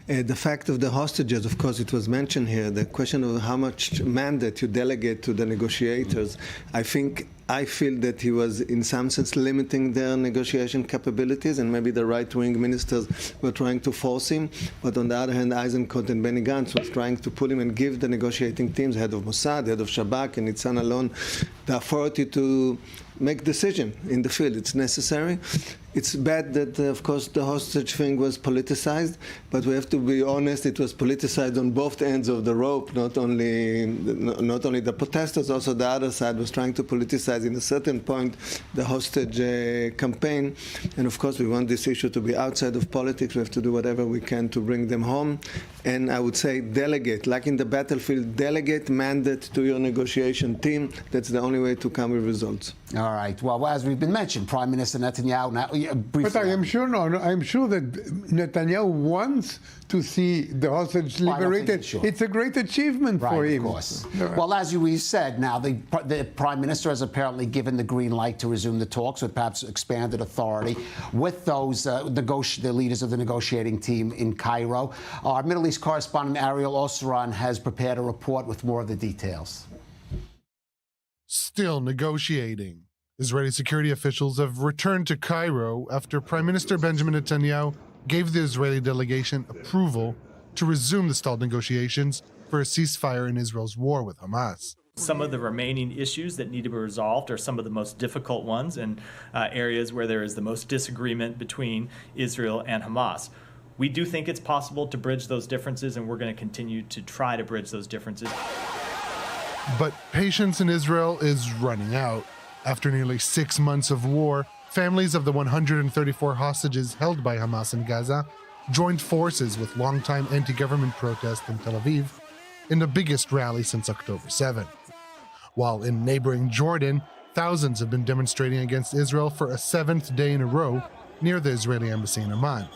The fact of the hostages, of course, it was mentioned here, the question of how much mandate you delegate to the negotiators. I feel that he was, in some sense, limiting their negotiation capabilities, and maybe the right-wing ministers were trying to force him. But on the other hand, Eisenkot and Benny Gantz was trying to pull him and give the negotiating teams, head of Mossad, head of Shabak, and Nitzan Alon, the authority to make decision in the field. It's necessary. It's bad that, of course, the hostage thing was politicized, but we have to be honest, it was politicized on both ends of the rope, not only the protesters, also the other side was trying to politicize in a certain point the hostage campaign. And of course, we want this issue to be outside of politics. We have to do whatever we can to bring them home. And I would say delegate, like in the battlefield, delegate mandate to your negotiation team. That's the only way to come with results. All right. Well, as we've been mentioned, Prime Minister Netanyahu now. But I am sure, I'm sure that Netanyahu wants to see the hostage liberated. It's a great achievement for him. Of course. Well, as we said, now the Prime Minister has apparently given the green light to resume the talks with perhaps expanded authority with those the leaders of the negotiating team in Cairo. Our Middle East correspondent Ariel Osran has prepared a report with more of the details. Still negotiating. Israeli security officials have returned to Cairo after Prime Minister Benjamin Netanyahu gave the Israeli delegation approval to resume the stalled negotiations for a ceasefire in Israel's war with Hamas. Some of the remaining issues that need to be resolved are some of the most difficult ones and areas where there is the most disagreement between Israel and Hamas. We do think it's possible to bridge those differences, and we're going to continue to try to bridge those differences. But patience in Israel is running out. After nearly 6 months of war, families of the 134 hostages held by Hamas in Gaza joined forces with longtime anti-government protests in Tel Aviv in the biggest rally since October 7. While in neighboring Jordan, thousands have been demonstrating against Israel for a 7th day in a row near the Israeli embassy in Amman.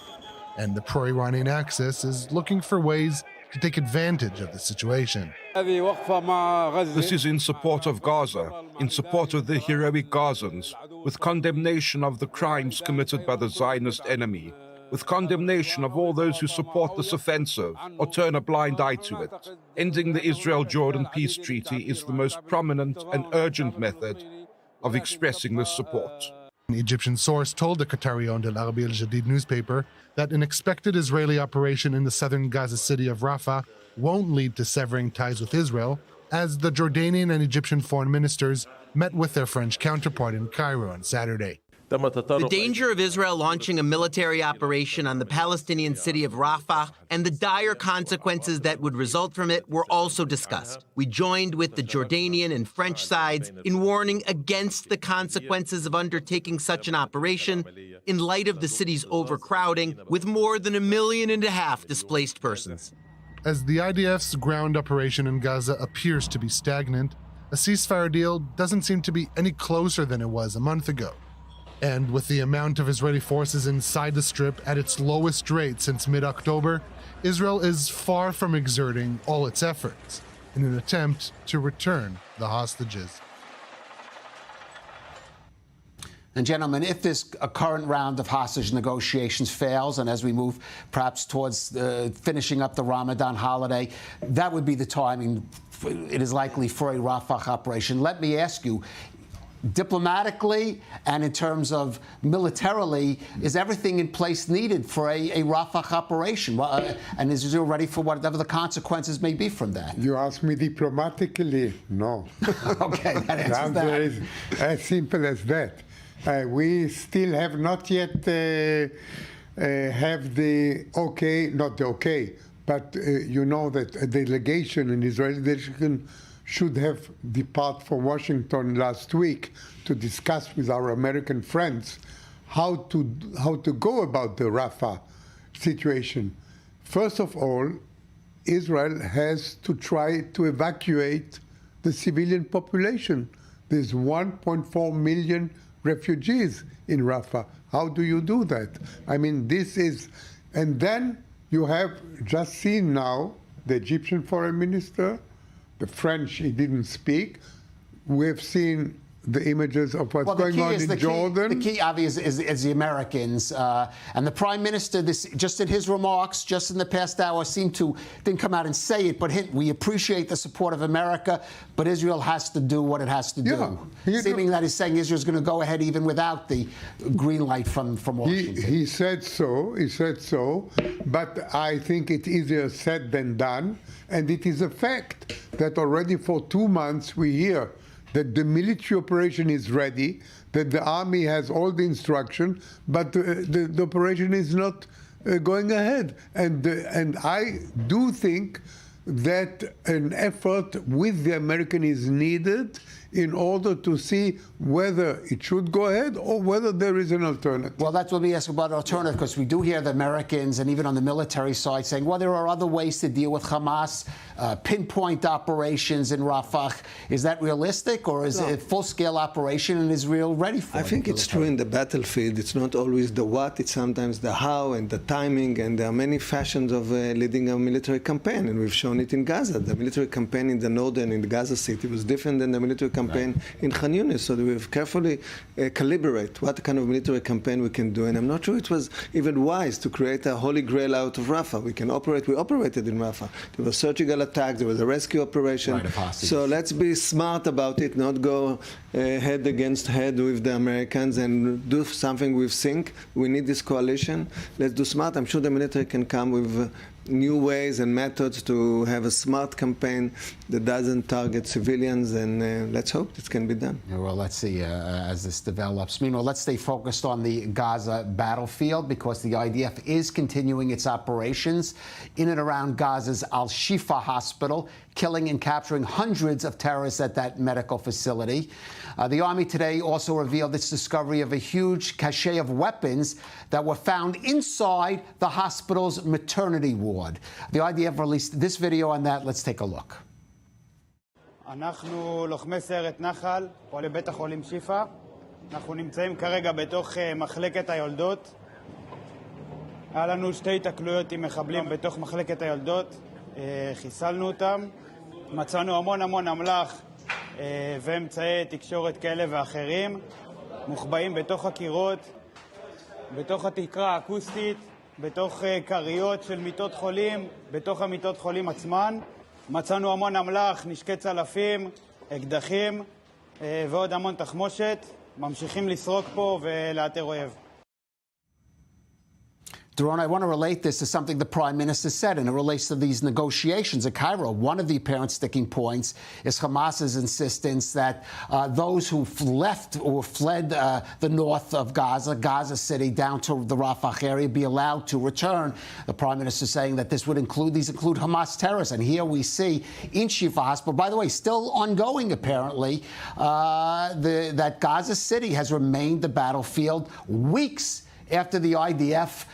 And the pro-Iranian axis is looking for ways to take advantage of the situation. This is in support of Gaza, in support of the heroic Gazans, with condemnation of the crimes committed by the Zionist enemy, with condemnation of all those who support this offensive or turn a blind eye to it. Ending the Israel-Jordan peace treaty is the most prominent and urgent method of expressing this support. An Egyptian source told the Qatari-owned Al Arabi Al-Jadid newspaper that an expected Israeli operation in the southern Gaza city of Rafah won't lead to severing ties with Israel, as the Jordanian and Egyptian foreign ministers met with their French counterpart in Cairo on Saturday. The danger of Israel launching a military operation on the Palestinian city of Rafah and the dire consequences that would result from it were also discussed. We joined with the Jordanian and French sides in warning against the consequences of undertaking such an operation in light of the city's overcrowding with more than 1.5 million displaced persons. As the IDF's ground operation in Gaza appears to be stagnant, a ceasefire deal doesn't seem to be any closer than it was a month ago. And with the amount of Israeli forces inside the Strip at its lowest rate since mid-October, Israel is far from exerting all its efforts in an attempt to return the hostages. And gentlemen, if this current round of hostage negotiations fails, and as we move perhaps towards finishing up the Ramadan holiday, that would be the timing, it is likely, for a Rafah operation. Let me ask you, diplomatically and in terms of militarily, is everything in place needed for a Rafah operation? And is Israel ready for whatever the consequences may be from that? You ask me diplomatically? No. Okay, that answers the answer is as simple as that. We still have not yet have the okay, not the okay, but you know that a delegation, an Israeli delegation, should have departed from Washington last week to discuss with our American friends how to go about the Rafah situation. First of all, Israel has to try to evacuate the civilian population. There's 1.4 million refugees in Rafah. How do you do that? I mean, this is, and then you have just seen now the Egyptian foreign minister, the French, he didn't speak. We've seen the images of what's going on in Jordan. The key, obviously, is the Americans. And the Prime Minister, just in his remarks, just in the past hour, didn't come out and say it, but we appreciate the support of America, but Israel has to do what it has to do. Seeming that he's saying Israel's going to go ahead even without the green light from Washington. He said so, but I think it's easier said than done. And it is a fact that already for 2 months we hear that the military operation is ready, that the army has all the instruction, but the operation is not going ahead. And I do think that an effort with the American is needed in order to see whether it should go ahead or whether there is an alternative. Well, that's what we ask about alternative, because we do hear the Americans and even on the military side saying, well, there are other ways to deal with Hamas, pinpoint operations in Rafah. Is that realistic, or is it a full-scale operation and Israel ready for it? I think it's true in the battlefield. It's not always the what, it's sometimes the how and the timing, and there are many fashions of leading a military campaign, and we've shown it in Gaza. The military campaign in the northern, in the Gaza city, was different than the military campaign in Khan Yunis. So we have carefully calibrate what kind of military campaign we can do, and I'm not sure it was even wise to create a holy grail out of Rafah. We operated in Rafah. There were surgical attacks, there was a rescue operation. So let's be smart about it, not go head against head with the Americans and do something with sync. We need this coalition. Let's do smart. I'm sure the military can come with new ways and methods to have a smart campaign that doesn't target civilians, and let's hope this can be done. Yeah, well, let's see as this develops. Meanwhile, let's stay focused on the Gaza battlefield, because the IDF is continuing its operations in and around Gaza's Al-Shifa hospital, killing and capturing hundreds of terrorists at that medical facility. The Army today also revealed its discovery of a huge cache of weapons that were found inside the hospital's maternity ward. The IDF released this video on that. Let's take a look. אנחנו לוחמי סיירת נחל, פועלי בית החולים שיפה. אנחנו נמצאים כרגע בתוך מחלקת היולדות. היה לנו 2 התקלויות עם מחבלים בתוך מחלקת היולדות. חיסלנו אותם. מצאנו המון אמל"ח ואמצעי תקשורת כאלה ואחרים. מוחבאים בתוך הקירות, בתוך התקרה האקוסטית, בתוך קריות של מיטות חולים, בתוך המיטות חולים עצמן. מצאנו המון אמל"ח, נשקי צלפים, אקדחים ועוד המון תחמושת. ממשיכים לסרוק פה ולאתר אויב. Doron, I want to relate this to something the Prime Minister said, and it relates to these negotiations in Cairo. One of the apparent sticking points is Hamas's insistence that those who left or fled the north of Gaza, Gaza City, down to the Rafah area, be allowed to return. The Prime Minister saying that these include Hamas terrorists. And here we see in Shifa Hospital, by the way, still ongoing apparently, that Gaza City has remained the battlefield weeks after the IDF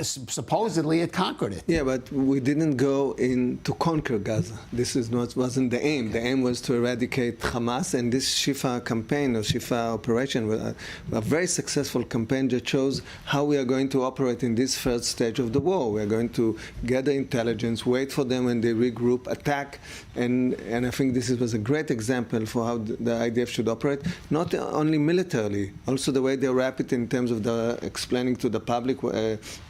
supposedly had conquered it. Yeah, but we didn't go in to conquer Gaza. This wasn't the aim. The aim was to eradicate Hamas, and this Shifa campaign or Shifa operation was a very successful campaign that shows how we are going to operate in this first stage of the war. We are going to gather intelligence, wait for them when they regroup, attack, and I think this was a great example for how the IDF should operate, not only militarily, also the way they wrap it in terms of the explaining to the public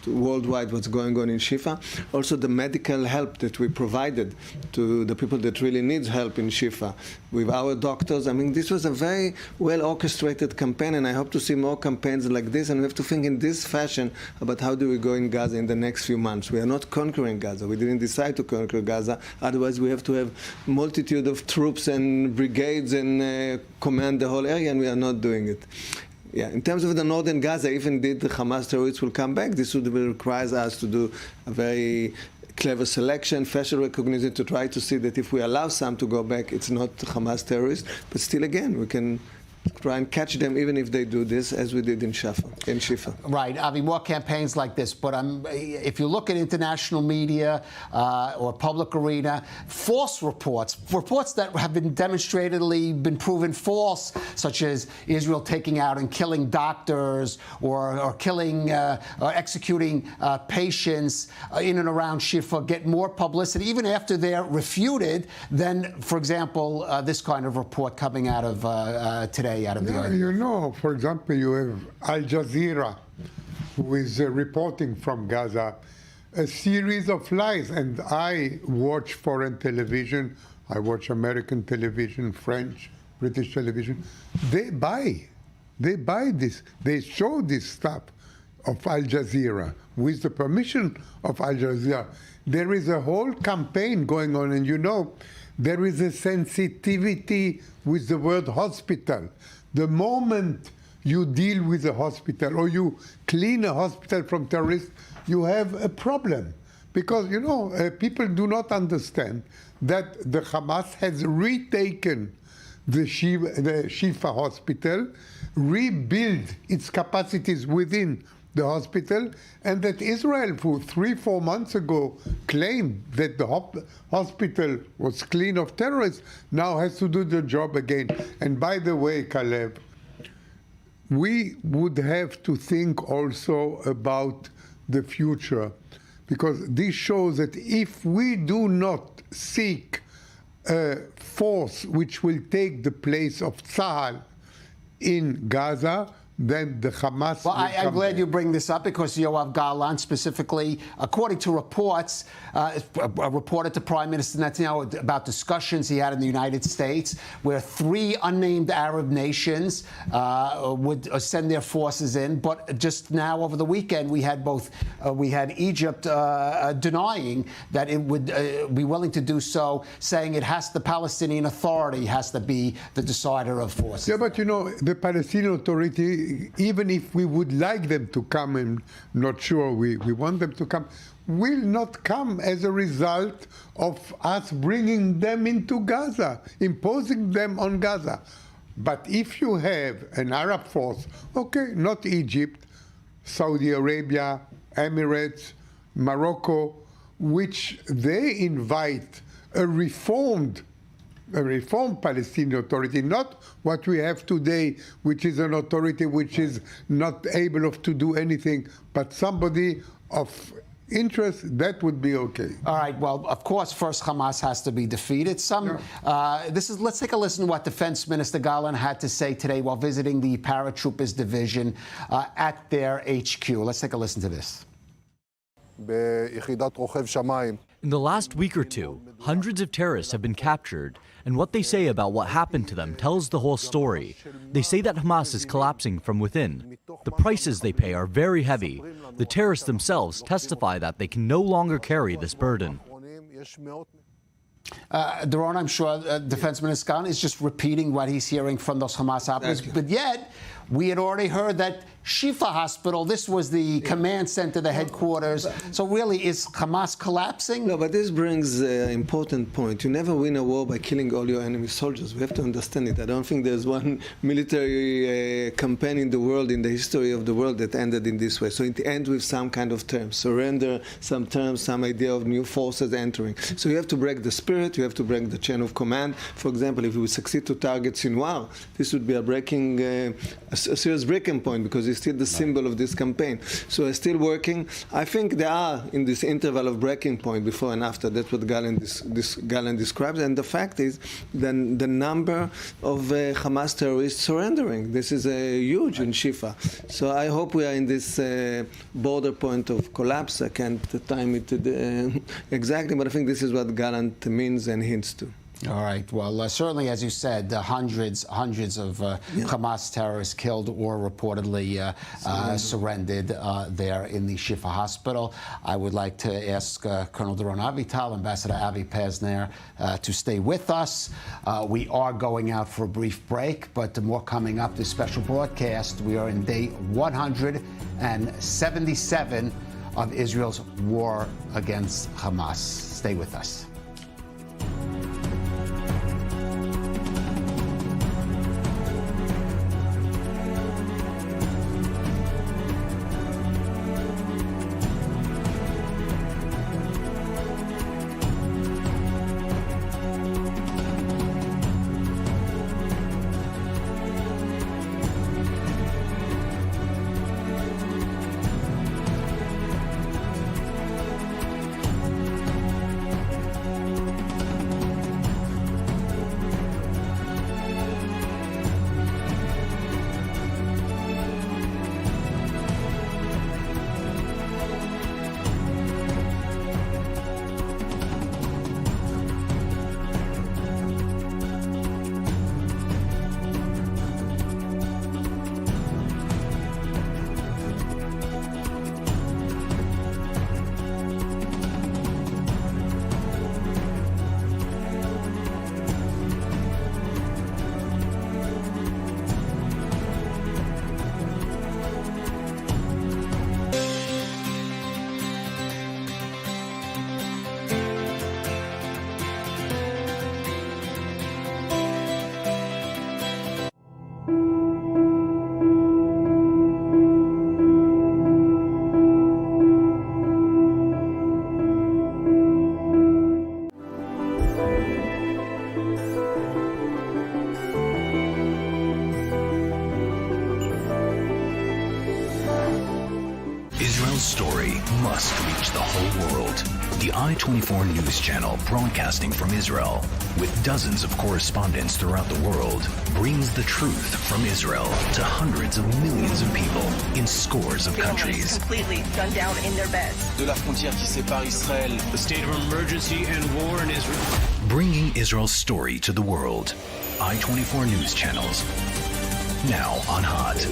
worldwide what's going on in Shifa. Also the medical help that we provided to the people that really need help in Shifa with our doctors. I mean, this was a very well orchestrated campaign, and I hope to see more campaigns like this, and we have to think in this fashion about how do we go in Gaza in the next few months. We are not conquering Gaza. We didn't decide to conquer Gaza. Otherwise we have to have multitude of troops and brigades and command the whole area, and we are not doing it. Yeah, in terms of the northern Gaza, if indeed the Hamas terrorists will come back, this would require us to do a very clever selection, facial recognition, to try to see that if we allow some to go back, it's not Hamas terrorists. But still, again, we can try and catch them even if they do this, as we did in Shifa. Right, Avi, more campaigns like this, but if you look at international media or public arena, false reports that have been demonstrably proven false, such as Israel taking out and killing doctors or killing or executing patients in and around Shifa, get more publicity, even after they're refuted, than, for example, this kind of report coming out of today. Out of the you know, for example, you have Al Jazeera, who is reporting from Gaza, a series of lies. And I watch foreign television, I watch American television, French, British television. They buy this. They show this stuff of Al Jazeera with the permission of Al Jazeera. There is a whole campaign going on, and you know, there is a sensitivity with the word hospital. The moment you deal with a hospital or you clean a hospital from terrorists, you have a problem. Because, you know, people do not understand that the Hamas has retaken the Shifa hospital, rebuilt its capacities within the hospital, and that Israel, for 3-4 months ago, claimed that the hospital was clean of terrorists, now has to do the job again. And by the way, Caleb, we would have to think also about the future, because this shows that if we do not seek a force which will take the place of Tzahal in Gaza, then the Hamas. Well, I'm glad you bring this up, because Yoav Gallant specifically, according to reports, reported to Prime Minister Netanyahu about discussions he had in the United States, where 3 unnamed Arab nations would send their forces in. But just now, over the weekend, we had Egypt denying that it would be willing to do so, saying the Palestinian Authority has to be the decider of forces. Yeah, but you know, the Palestinian Authority, even if we would like them to come, and not sure we want them to come, will not come as a result of us bringing them into Gaza, imposing them on Gaza. But if you have an Arab force, okay, not Egypt, Saudi Arabia, Emirates, Morocco, which they invite a reformed Palestinian Authority, not what we have today, which is an authority which is not able to do anything, but somebody of interest, that would be okay. All right. Well, of course, first Hamas has to be defeated. Let's take a listen to what Defense Minister Gallant had to say today while visiting the Paratroopers Division at their HQ. Let's take a listen to this. ביחידת רוכב שמיים In the last week or two, hundreds of terrorists have been captured, and what they say about what happened to them tells the whole story. They say that Hamas is collapsing from within. The prices they pay are very heavy. The terrorists themselves testify that they can no longer carry this burden. Doron, I'm sure Defense Minister Khan is just repeating what he's hearing from those Hamas operatives. But yet, we had already heard that Shifa hospital, this was the command center, the headquarters. So really, is Hamas collapsing? No, but this brings an important point. You never win a war by killing all your enemy soldiers. We have to understand it. I don't think there's one military campaign in the world, in the history of the world, that ended in this way. So it ends with some kind of terms, surrender, some terms, some idea of new forces entering. So you have to break the spirit, you have to break the chain of command. For example, if we succeed to target Sinwar, this would be a serious breaking point, because it's still the symbol of this campaign. So we're still working. I think they are in this interval of breaking point before and after. That's what Gallant describes. And the fact is the number of Hamas terrorists surrendering. This is huge in Shifa. So I hope we are in this border point of collapse. I can't time it exactly, but I think this is what Gallant means and hints to. All right. Well, certainly, as you said, hundreds of Hamas terrorists killed or reportedly surrendered there in the Shifa hospital. I would like to ask Colonel Doron Avital, Ambassador Avi Pazner, to stay with us. We are going out for a brief break, but more coming up. This special broadcast, we are in day 177 of Israel's war against Hamas. Stay with us. Story must reach the whole world. The I-24 News Channel, broadcasting from Israel, with dozens of correspondents throughout the world, brings the truth from Israel to hundreds of millions of people in scores of countries. Completely gunned down in their beds. De la frontière qui sépare Israël. The state of emergency and war in Israel. Bringing Israel's story to the world. I-24 News Channels. Now on Hot.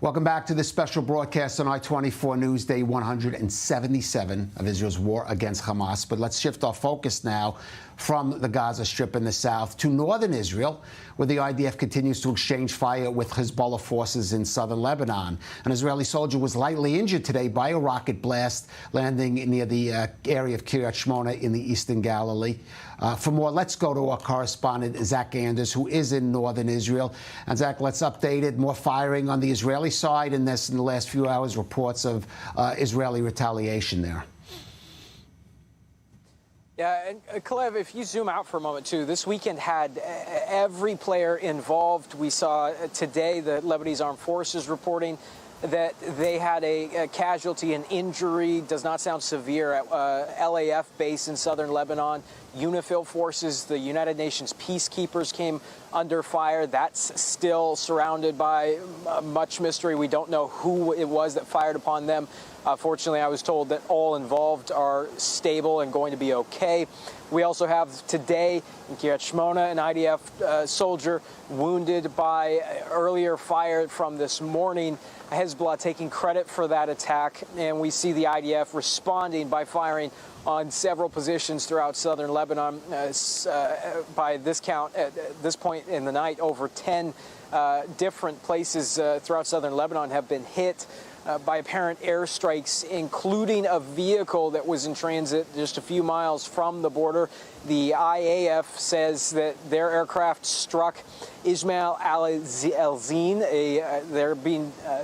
Welcome back to this special broadcast on I-24 News, day 177 of Israel's war against Hamas. But let's shift our focus now from the Gaza Strip in the south to northern Israel, where the IDF continues to exchange fire with Hezbollah forces in southern Lebanon. An Israeli soldier was lightly injured today by a rocket blast landing near the area of Kiryat Shmona in the eastern Galilee. For more, let's go to our correspondent, Zach Anders, who is in northern Israel. And Zach, let's update it. More firing on the Israeli side, and this in the last few hours, reports of Israeli retaliation there. Yeah, and Kalev, if you zoom out for a moment, too, this weekend had every player involved. We saw today the Lebanese Armed Forces reporting that they had a casualty, an injury, does not sound severe, at LAF base in southern Lebanon. UNIFIL forces, the United Nations peacekeepers, came under fire. That's still surrounded by much mystery. We don't know who it was that fired upon them. Fortunately, I was told that all involved are stable and going to be okay. We also have today in Kiryat Shmona an IDF soldier wounded by earlier fire from this morning. Hezbollah taking credit for that attack, and we see the IDF responding by firing on several positions throughout southern Lebanon. By this count, at this point in the night, over 10 different places throughout southern Lebanon have been hit by apparent airstrikes, including a vehicle that was in transit just a few miles from the border. The IAF says that their aircraft struck Ismail al-Zin. The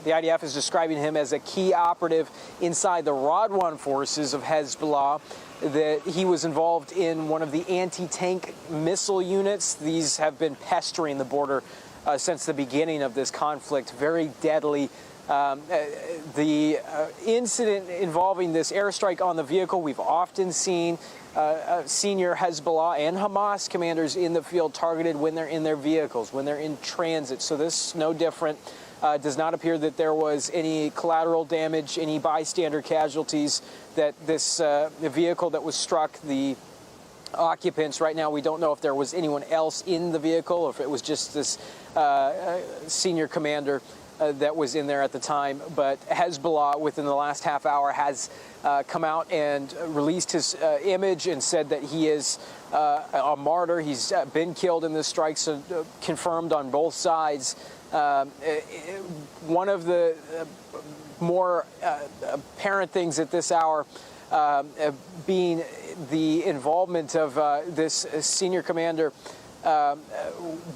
IDF is describing him as a key operative inside the Radwan forces of Hezbollah, that he was involved in one of the anti-tank missile units. These have been pestering the border since the beginning of this conflict, very deadly. The incident involving this airstrike on the vehicle, we've often seen senior Hezbollah and Hamas commanders in the field targeted when they're in their vehicles, when they're in transit. So this is no different. Does not appear that there was any collateral damage, any bystander casualties, that this vehicle that was struck, the occupants, right now we don't know if there was anyone else in the vehicle or if it was just this senior commander that was in there at the time. But Hezbollah, within the last half hour, has come out and released his image and said that he is a martyr. He's been killed in this strike, so confirmed on both sides. One of the more apparent things at this hour being the involvement of this senior commander.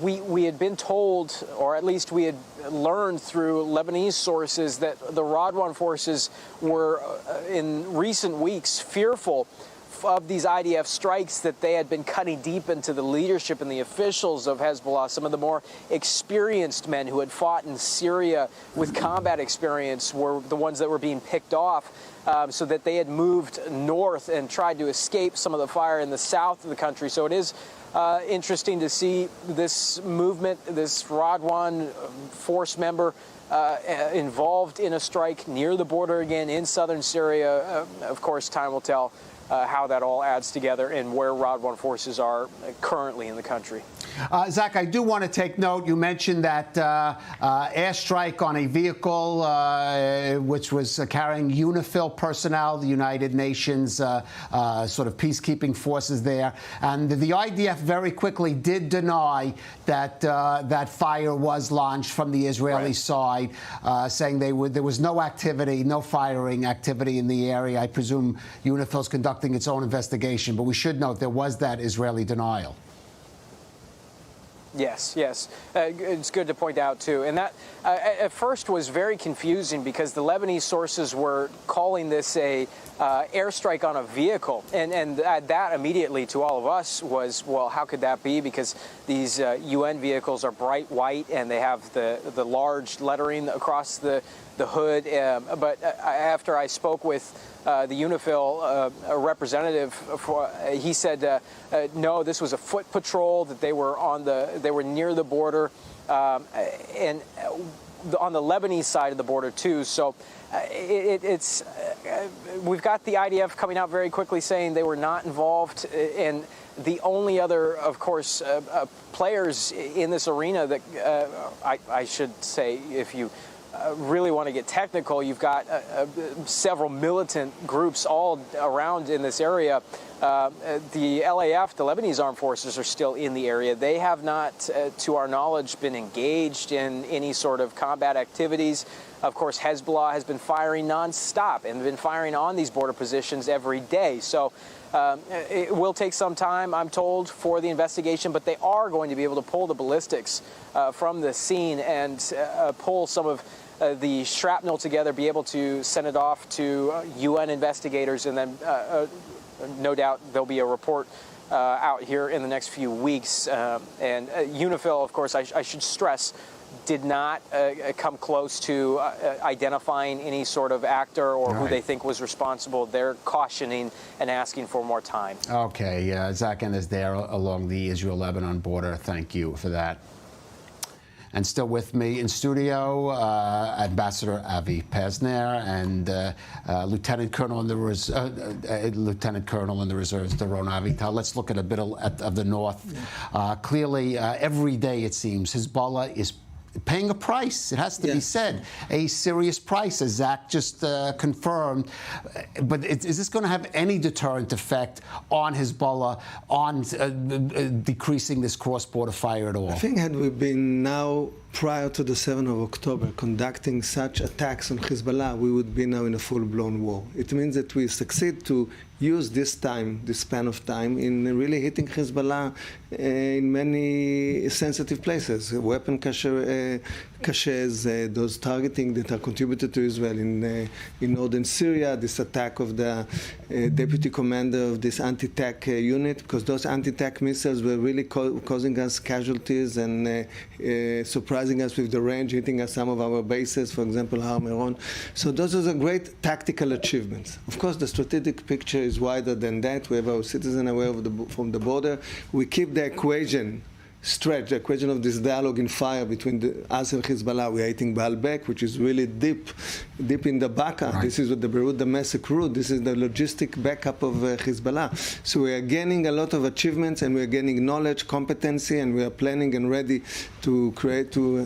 We had been told, or at least we had learned through Lebanese sources, that the Radwan forces were in recent weeks fearful of these IDF strikes, that they had been cutting deep into the leadership and the officials of Hezbollah. Some of the more experienced men who had fought in Syria with combat experience were the ones that were being picked off, so that they had moved north and tried to escape some of the fire in the south of the country. So it is interesting to see this movement, this Radwan force member involved in a strike near the border again in southern Syria. Of course, time will tell how that all adds together and where Radwan forces are currently in the country. Zach, I do want to take note. You mentioned that airstrike on a vehicle which was carrying UNIFIL personnel, the United Nations sort of peacekeeping forces there. And the IDF very quickly did deny that that fire was launched from the Israeli side, saying there was no activity, no firing activity in the area. I presume UNIFIL's conducting its own investigation, but we should note there was that Israeli denial. Yes, yes. It's good to point out, too. And that, at first, was very confusing because the Lebanese sources were calling this a airstrike on a vehicle. And that immediately to all of us was, well, how could that be? Because these UN vehicles are bright white and they have the large lettering across the hood. But after I spoke with the UNIFIL representative, he said, no, this was a foot patrol, that they were near the border, and on the Lebanese side of the border too. So we've got the IDF coming out very quickly saying they were not involved, and the only other, of course, players in this arena that I should say, if you really want to get technical, you've got several militant groups all around in this area. The LAF, the Lebanese Armed Forces, are still in the area. They have not, to our knowledge, been engaged in any sort of combat activities. Of course, Hezbollah has been firing nonstop and been firing on these border positions every day. So it will take some time, I'm told, for the investigation, but they are going to be able to pull the ballistics from the scene and pull some of the shrapnel together, be able to send it off to UN investigators, and then no doubt there'll be a report out here in the next few weeks. And UNIFIL, of course, I should stress, did not come close to identifying any sort of actor or who they think was responsible. They're cautioning and asking for more time. Okay, Zach is there along the Israel-Lebanon border. Thank you for that. And still with me in studio, Ambassador Avi Pazner and Lieutenant Colonel in the Reserves, Doron Avital. Let's look at a bit of the north. Clearly, every day it seems Hezbollah is paying a price. It has to be said, a serious price, as Zach just confirmed. But is this going to have any deterrent effect on Hezbollah, on decreasing this cross-border fire at all? I think had we been now, prior to the 7th of October, conducting such attacks on Hezbollah, we would be now in a full-blown war. It means that we succeed to use this span of time, in really hitting Hezbollah in many sensitive places, weapon caches, those targeting that are contributed to Israel in northern Syria, this attack of the deputy commander of this anti-TAC unit, because those anti-TAC missiles were really causing us casualties and surprising us with the range, hitting us some of our bases, for example, Har Meron. So those are great tactical achievements. Of course, the strategic picture is wider than that. We have our citizens away from the border. We keep the equation stretch, the equation of this dialogue in fire between us and Hezbollah. We are hitting Baalbek, which is really deep in the Baca. Right. This is the Beirut Damascus route. This is the logistic backup of Hezbollah. So we are gaining a lot of achievements, and we are gaining knowledge, competency, and we are planning and ready to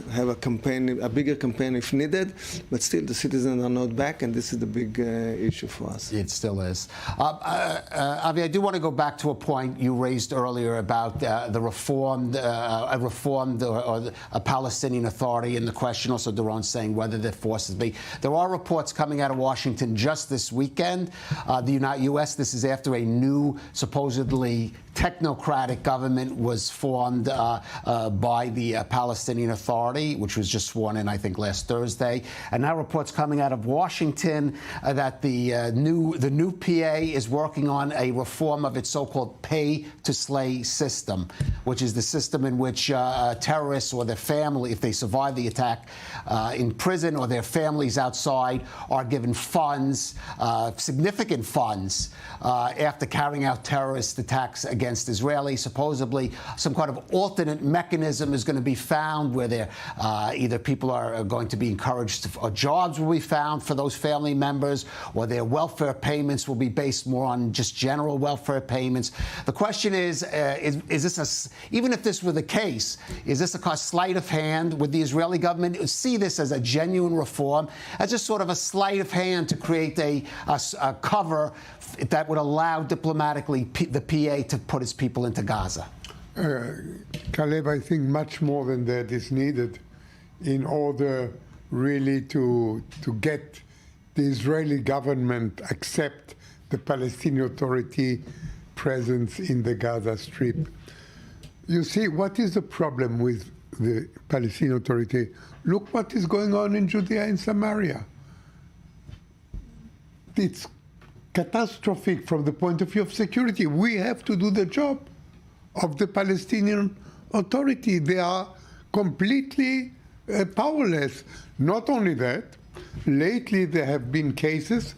have a campaign, a bigger campaign if needed. But still, the citizens are not back, and this is the big issue for us. It still is. Avi, I do want to go back to a point you raised earlier about the reformed a Palestinian Authority, and the question also, Doron, saying whether the forces be. There are reports coming out of Washington just this weekend. The U.S., this is after a new, supposedly technocratic government was formed by the Palestinian Authority, which was just sworn in, I think, last Thursday. And now reports coming out of Washington that the new PA is working on a reform of its so-called pay-to-slay system, which is the system in which terrorists or their family, if they survive the attack in prison, or their families outside, are given funds, significant funds, after carrying out terrorist attacks against Israelis. Supposedly, some kind of alternate mechanism is going to be found where either people are going to be encouraged, or jobs will be found for those family members, or their welfare payments will be based more on just general welfare payments. The question is this even if this were the case, is this a sleight of hand? Would the Israeli government see this as a genuine reform, as just sort of a sleight of hand to create a cover that would allow diplomatically the PA to put its people into Gaza? Caleb, I think much more than that is needed in order really to get the Israeli government accept the Palestinian Authority presence in the Gaza Strip. You see, what is the problem with the Palestinian Authority? Look what is going on in Judea and Samaria. It's catastrophic from the point of view of security. We have to do the job of the Palestinian Authority. They are completely powerless. Not only that, lately there have been cases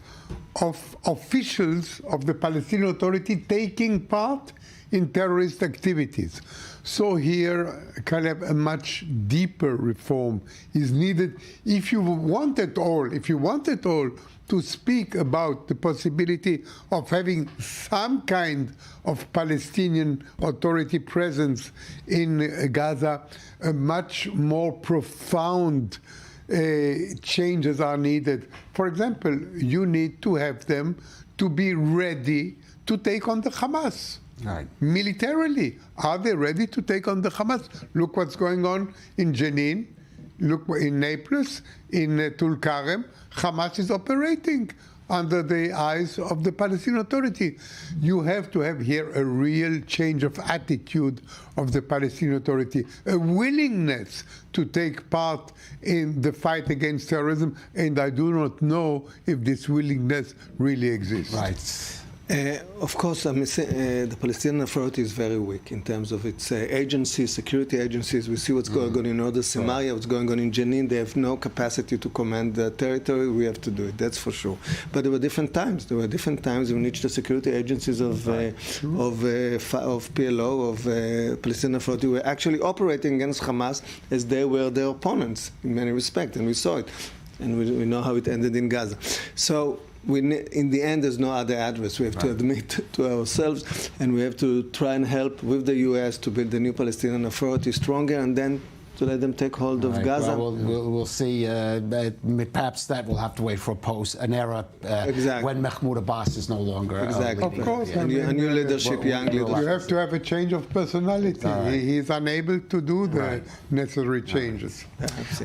of officials of the Palestinian Authority taking part in terrorist activities. So here, Caleb, a much deeper reform is needed if you want at all to speak about the possibility of having some kind of Palestinian Authority presence in Gaza. A much more profound changes are needed. For example, you need to have them to be ready to take on the Hamas. Right. Militarily, are they ready to take on the Hamas? Look what's going on in Jenin. Look in Naples, in Tulkarem. Hamas is operating under the eyes of the Palestinian Authority. You have to have here a real change of attitude of the Palestinian Authority, a willingness to take part in the fight against terrorism, and I do not know if this willingness really exists. Right. Of course, the Palestinian Authority is very weak in terms of its agencies, security agencies. We see what's going on in northern Samaria, what's going on in Jenin. They have no capacity to command the territory. We have to do it, that's for sure. But there were different times. There were different times in which the security agencies of PLO, of Palestinian Authority, were actually operating against Hamas as they were their opponents in many respects, and we saw it. And we know how it ended in Gaza. So, in the end, there's no other address. We have to admit to ourselves, and we have to try and help with the U.S. to build the new Palestinian Authority stronger, and then to let them take hold of Gaza. Well, we'll see. Perhaps that will have to wait for an era when Mahmoud Abbas is no longer. Of course, a new leadership, young leadership. You have to have a change of personality. He is unable to do the necessary changes.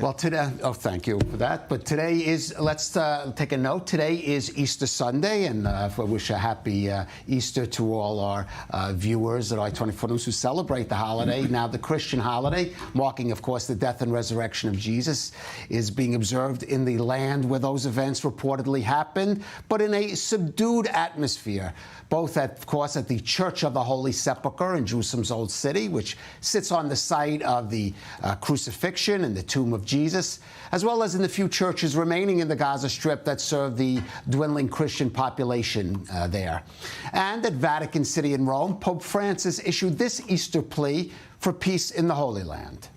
Well, today, thank you for that. But today is, let's take a note. Today is Easter Sunday, and I wish a happy Easter to all our viewers at I-24 News who celebrate the holiday. Now, the Christian holiday, marking, of course, the death and resurrection of Jesus, is being observed in the land where those events reportedly happened, but in a subdued atmosphere, both, of course, at the Church of the Holy Sepulchre in Jerusalem's Old City, which sits on the site of the crucifixion and the tomb of Jesus, as well as in the few churches remaining in the Gaza Strip that serve the dwindling Christian population there. And at Vatican City in Rome, Pope Francis issued this Easter plea for peace in the Holy Land.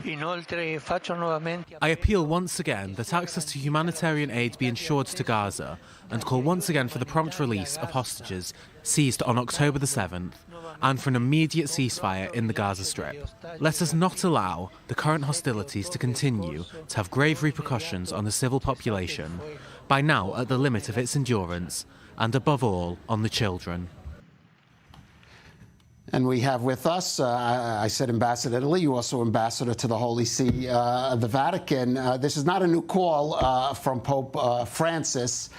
I appeal once again that access to humanitarian aid be ensured to Gaza and call once again for the prompt release of hostages seized on October the 7th and for an immediate ceasefire in the Gaza Strip. Let us not allow the current hostilities to continue to have grave repercussions on the civil population, by now at the limit of its endurance, and above all, on the children. And we have with us, I said Ambassador to Italy, you also Ambassador to the Holy See of the Vatican. This is not a new call from Pope Francis,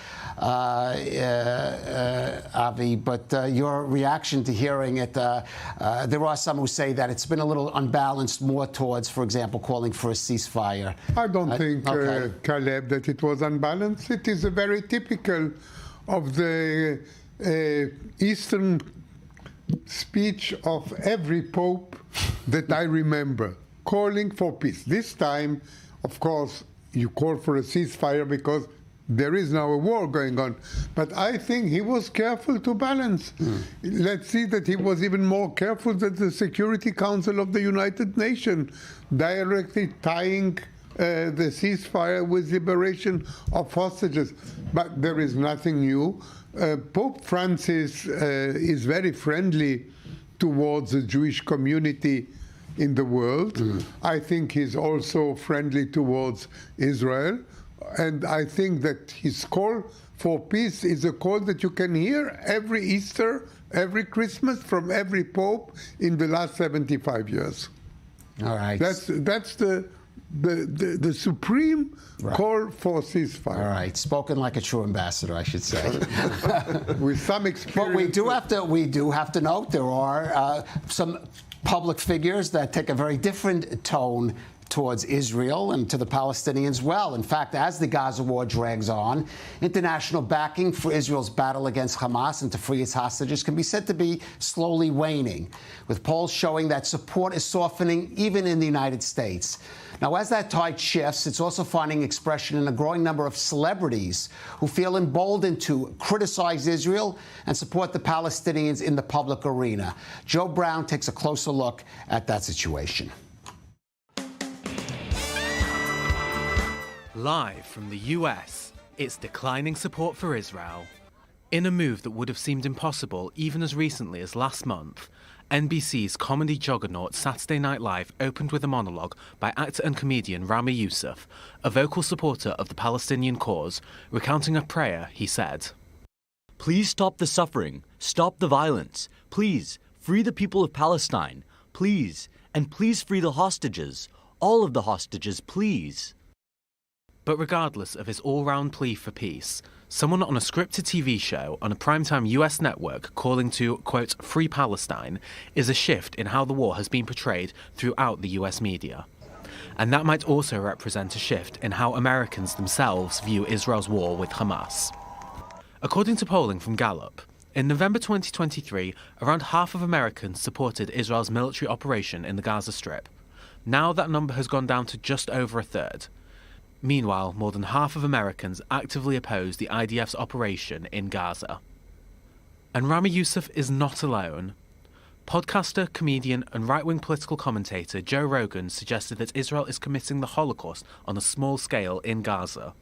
Avi, but your reaction to hearing it, there are some who say that it's been a little unbalanced more towards, for example, calling for a ceasefire. I don't think, Caleb, that it was unbalanced. It is very typical of the Eastern speech of every pope that I remember, calling for peace. This time, of course, you call for a ceasefire because there is now a war going on. But I think he was careful to balance. Let's see that he was even more careful than the Security Council of the United Nations, directly tying the ceasefire with liberation of hostages. But there is nothing new. Pope Francis is very friendly towards the Jewish community in the world. I think he's also friendly towards Israel. And I think that his call for peace is a call that you can hear every Easter, every Christmas from every pope in the last 75 years. All right. That's the supreme call for ceasefire. All right, spoken like a true ambassador, I should say. With some experience. But we do have to note there are some public figures that take a very different tone towards Israel and to the Palestinians well. In fact, as the Gaza war drags on, international backing for Israel's battle against Hamas and to free its hostages can be said to be slowly waning, with polls showing that support is softening even in the United States. Now, as that tide shifts, it's also finding expression in a growing number of celebrities who feel emboldened to criticize Israel and support the Palestinians in the public arena. Joe Brown takes a closer look at that situation. Live from the US, it's declining support for Israel. In a move that would have seemed impossible even as recently as last month, NBC's comedy juggernaut Saturday Night Live opened with a monologue by actor and comedian Rami Youssef, a vocal supporter of the Palestinian cause. Recounting a prayer, he said, "Please stop the suffering, stop the violence. Please, free the people of Palestine. Please, and please free the hostages. All of the hostages, please." But regardless of his all-round plea for peace, someone on a scripted TV show on a primetime US network calling to, quote, free Palestine is a shift in how the war has been portrayed throughout the US media. And that might also represent a shift in how Americans themselves view Israel's war with Hamas. According to polling from Gallup, in November 2023, around half of Americans supported Israel's military operation in the Gaza Strip. Now that number has gone down to just over a third. Meanwhile, more than half of Americans actively oppose the IDF's operation in Gaza. And Rami Youssef is not alone. Podcaster, comedian, and right-wing political commentator Joe Rogan suggested that Israel is committing the Holocaust on a small scale in Gaza.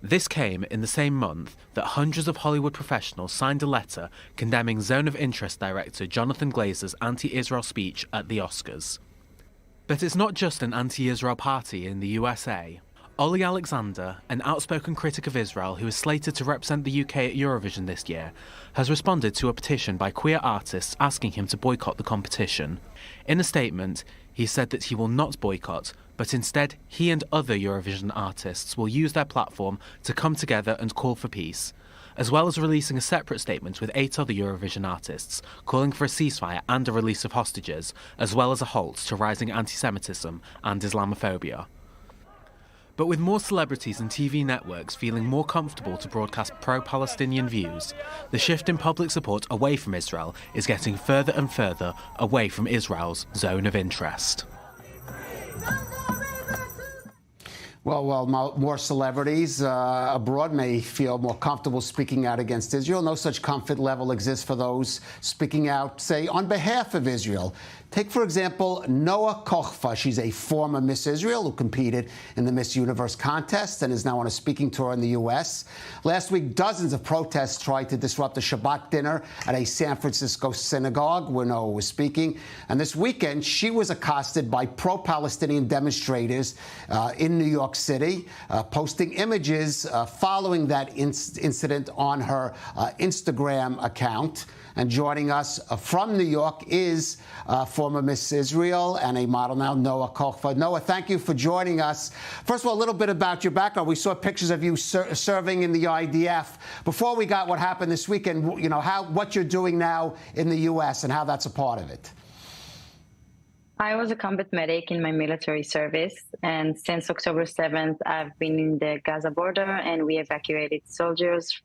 This came in the same month that hundreds of Hollywood professionals signed a letter condemning Zone of Interest director Jonathan Glazer's anti-Israel speech at the Oscars. But it's not just an anti-Israel party in the USA. Ollie Alexander, an outspoken critic of Israel who is slated to represent the UK at Eurovision this year, has responded to a petition by queer artists asking him to boycott the competition. In a statement, he said that he will not boycott, but instead he and other Eurovision artists will use their platform to come together and call for peace, as well as releasing a separate statement with 8 other Eurovision artists calling for a ceasefire and a release of hostages, as well as a halt to rising anti-Semitism and Islamophobia. But with more celebrities and TV networks feeling more comfortable to broadcast pro-Palestinian views, the shift in public support away from Israel is getting further and further away from Israel's zone of interest. Well, more celebrities abroad may feel more comfortable speaking out against Israel. No such comfort level exists for those speaking out, say, on behalf of Israel. Take, for example, Noah Kochfa. She's a former Miss Israel who competed in the Miss Universe contest and is now on a speaking tour in the U.S. Last week, dozens of protests tried to disrupt a Shabbat dinner at a San Francisco synagogue where Noah was speaking. And this weekend, she was accosted by pro-Palestinian demonstrators in New York City, posting images following that incident on her Instagram account. And joining us from New York is former Miss Israel and a model now, Noah Kochfa. Noah, thank you for joining us. First of all, a little bit about your background. We saw pictures of you serving in the IDF. Before we got what happened this weekend, you know, what you're doing now in the U.S. and how that's a part of it. I was a combat medic in my military service, and since October 7th, I've been in the Gaza border, and we evacuated soldiers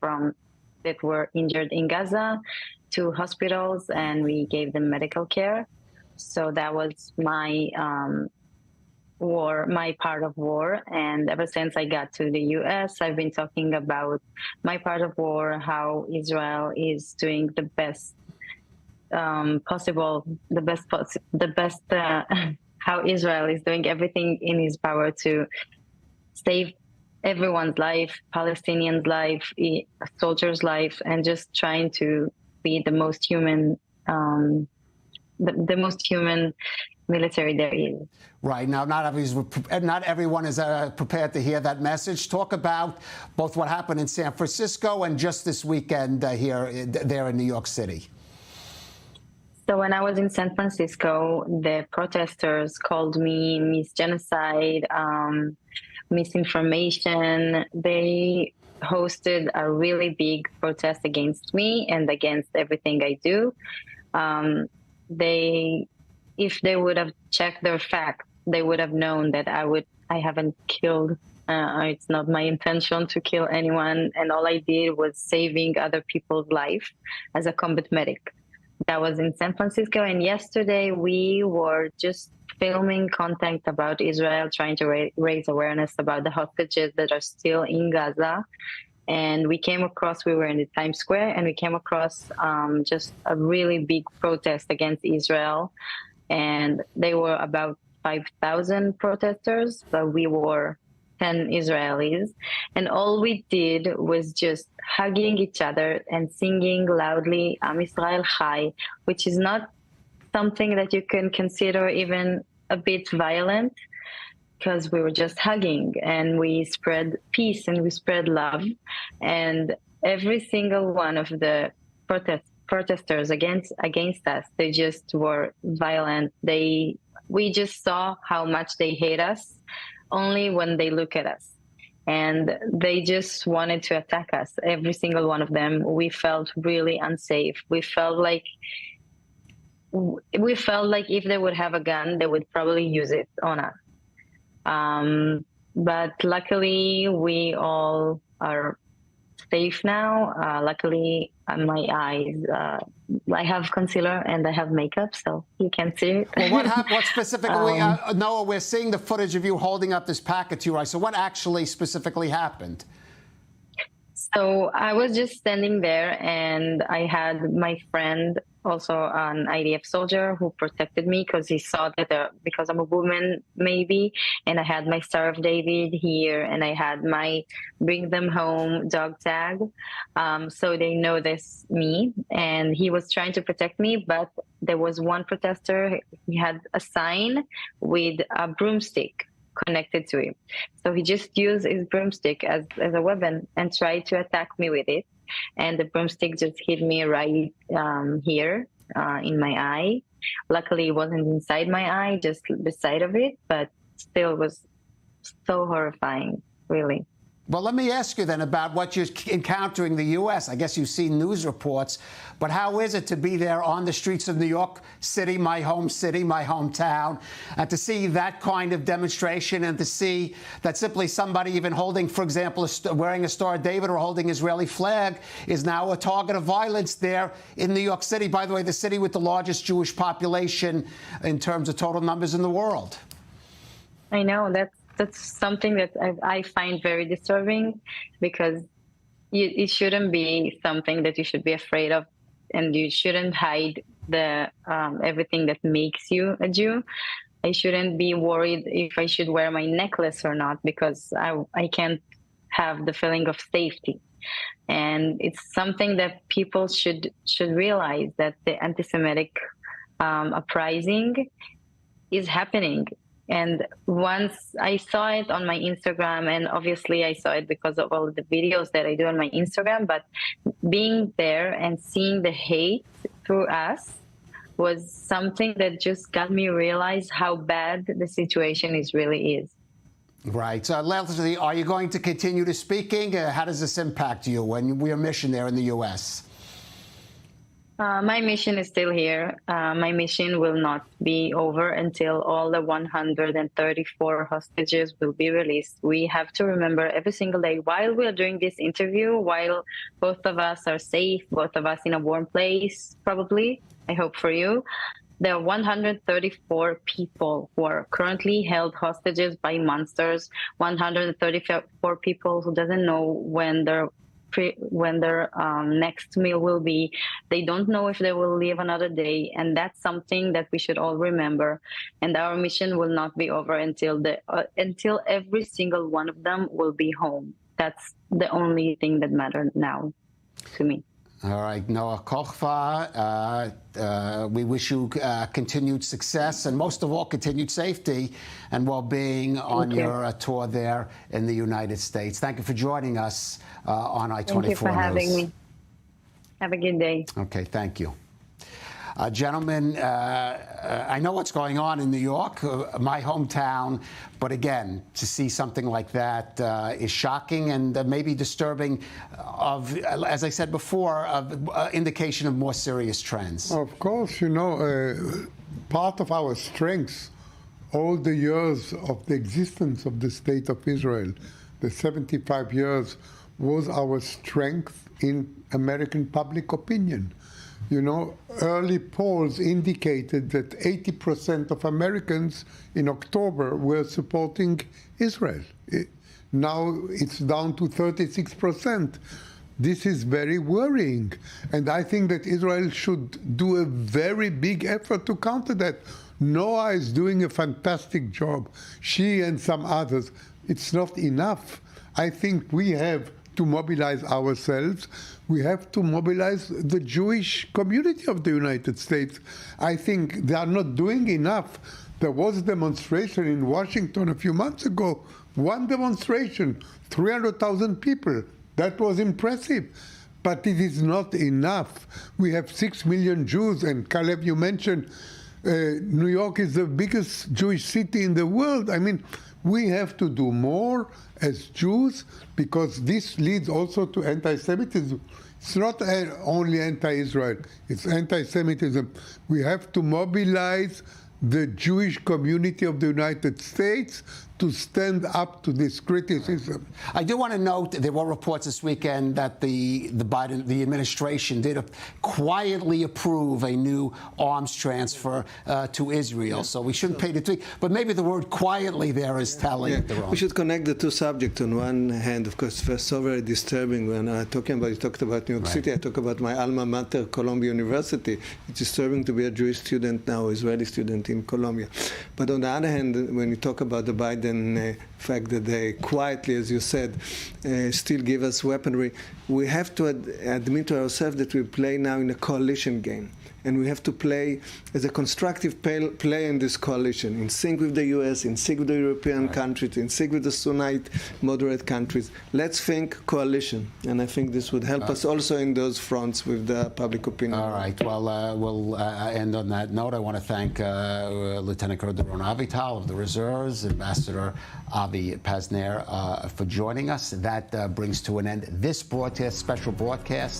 that were injured in Gaza to hospitals, and we gave them medical care. So that was my part of war. And ever since I got to the U.S., I've been talking about my part of war, how Israel is doing the best possible, how Israel is doing everything in its power to save everyone's life, Palestinians' life, soldiers' life, and just trying to be the most human, the most human military there is. Right. Now, not everyone is prepared to hear that message. Talk about both what happened in San Francisco and just this weekend there in New York City. So when I was in San Francisco, the protesters called me Miss Genocide, misinformation. They hosted a really big protest against me and against everything I do. If they would have checked their facts, they would have known that I haven't killed. It's not my intention to kill anyone, and all I did was saving other people's life as a combat medic. That was in San Francisco, and yesterday we were just filming content about Israel, trying to raise awareness about the hostages that are still in Gaza. And we were in the Times Square, and we came across just a really big protest against Israel. And they were about 5,000 protesters, but we were 10 Israelis. And all we did was just hugging each other and singing loudly, Am Israel Chai, which is not something that you can consider even a bit violent, because we were just hugging and we spread peace and we spread love. And every single one of the protesters against us, they just were violent. We just saw how much they hate us only when they look at us. And they just wanted to attack us, every single one of them. We felt really unsafe. We felt like if they would have a gun, they would probably use it on us. But luckily, we all are safe now. Luckily, my eyes, I have concealer and I have makeup, so you can't see it. Well, what specifically, Noah, we're seeing the footage of you holding up this packet to your eyes. So what actually specifically happened? So I was just standing there, and I had my friend, also an IDF soldier, who protected me because he saw that because I'm a woman, maybe, and I had my Star of David here, and I had my Bring Them Home dog tag, so they know this me, and he was trying to protect me, but there was one protester, he had a sign with a broomstick connected to him. So he just used his broomstick as a weapon and tried to attack me with it. And the broomstick just hit me right here in my eye. Luckily, it wasn't inside my eye, just beside of it, but still was so horrifying, really. Well, let me ask you then about what you're encountering in the U.S. I guess you've seen news reports, but how is it to be there on the streets of New York City, my home city, my hometown, and to see that kind of demonstration and to see that simply somebody even holding, for example, wearing a Star of David or holding Israeli flag is now a target of violence there in New York City, by the way, the city with the largest Jewish population in terms of total numbers in the world? I know, that's something that I find very disturbing, because it shouldn't be something that you should be afraid of, and you shouldn't hide everything that makes you a Jew. I shouldn't be worried if I should wear my necklace or not, because I can't have the feeling of safety. And it's something that people should realize, that the anti-Semitic uprising is happening. And once I saw it on my Instagram, and obviously I saw it because of all the videos that I do on my Instagram, but being there and seeing the hate through us was something that just got me realize how bad the situation really is. Right. So, Leslie, are you going to continue to speaking? How does this impact you and your mission there in the U.S.? My mission is still here. My mission will not be over until all the 134 hostages will be released. We have to remember every single day while we are doing this interview, while both of us are safe, both of us in a warm place, probably, I hope for you, there are 134 people who are currently held hostages by monsters, 134 people who doesn't know when their next meal will be. They don't know if they will live another day, and that's something that we should all remember. And our mission will not be over until every single one of them will be home. That's the only thing that matters now to me. All right, Noah Kochva, we wish you continued success and most of all continued safety and well-being on your tour there in the United States. Thank you for joining us on I-24 News. Thank you for having me. Have a good day. Okay, thank you. Gentlemen, I know what's going on in New York, my hometown, but again, to see something like that is shocking and maybe disturbing of, as I said before, of indication of more serious trends. Of course, you know, part of our strength, all the years of the existence of the State of Israel, the 75 years, was our strength in American public opinion. You know, early polls indicated that 80% of Americans in October were supporting Israel. Now it's down to 36%. This is very worrying. And I think that Israel should do a very big effort to counter that. Noah is doing a fantastic job. She and some others. It's not enough. I think we have to mobilize ourselves. We have to mobilize the Jewish community of the United States. I think they are not doing enough. There was a demonstration in Washington a few months ago. One demonstration, 300,000 people. That was impressive. But it is not enough. We have 6 million Jews, and Caleb, you mentioned New York is the biggest Jewish city in the world. I mean, we have to do more as Jews, because this leads also to anti-Semitism. It's not only anti-Israel, it's anti-Semitism. We have to mobilize the Jewish community of the United States to stand up to this criticism. I do want to note there were reports this weekend that the administration did quietly approve a new arms transfer to Israel. Yeah. So we shouldn't pay the tweet. But maybe the word quietly there is telling. Yeah. We should connect the two subjects. On one hand, of course, it's so very disturbing when you talked about New York City. I talk about my alma mater, Columbia University. It's disturbing to be a Jewish student now, Israeli student in Columbia. But on the other hand, when you talk about the Biden fact that they quietly, as you said, still give us weaponry, we have to admit to ourselves that we play now in a coalition game. And we have to play as a constructive player in this coalition, in sync with the US, in sync with the European countries, in sync with the Sunnite moderate countries. Let's think coalition. And I think this would help us also in those fronts with the public opinion. All right. Well, we'll end on that note. I want to thank Lieutenant Colonel Doron Avital of the Reserves, Ambassador Avi Pazner for joining us. That brings to an end this broadcast, special broadcast.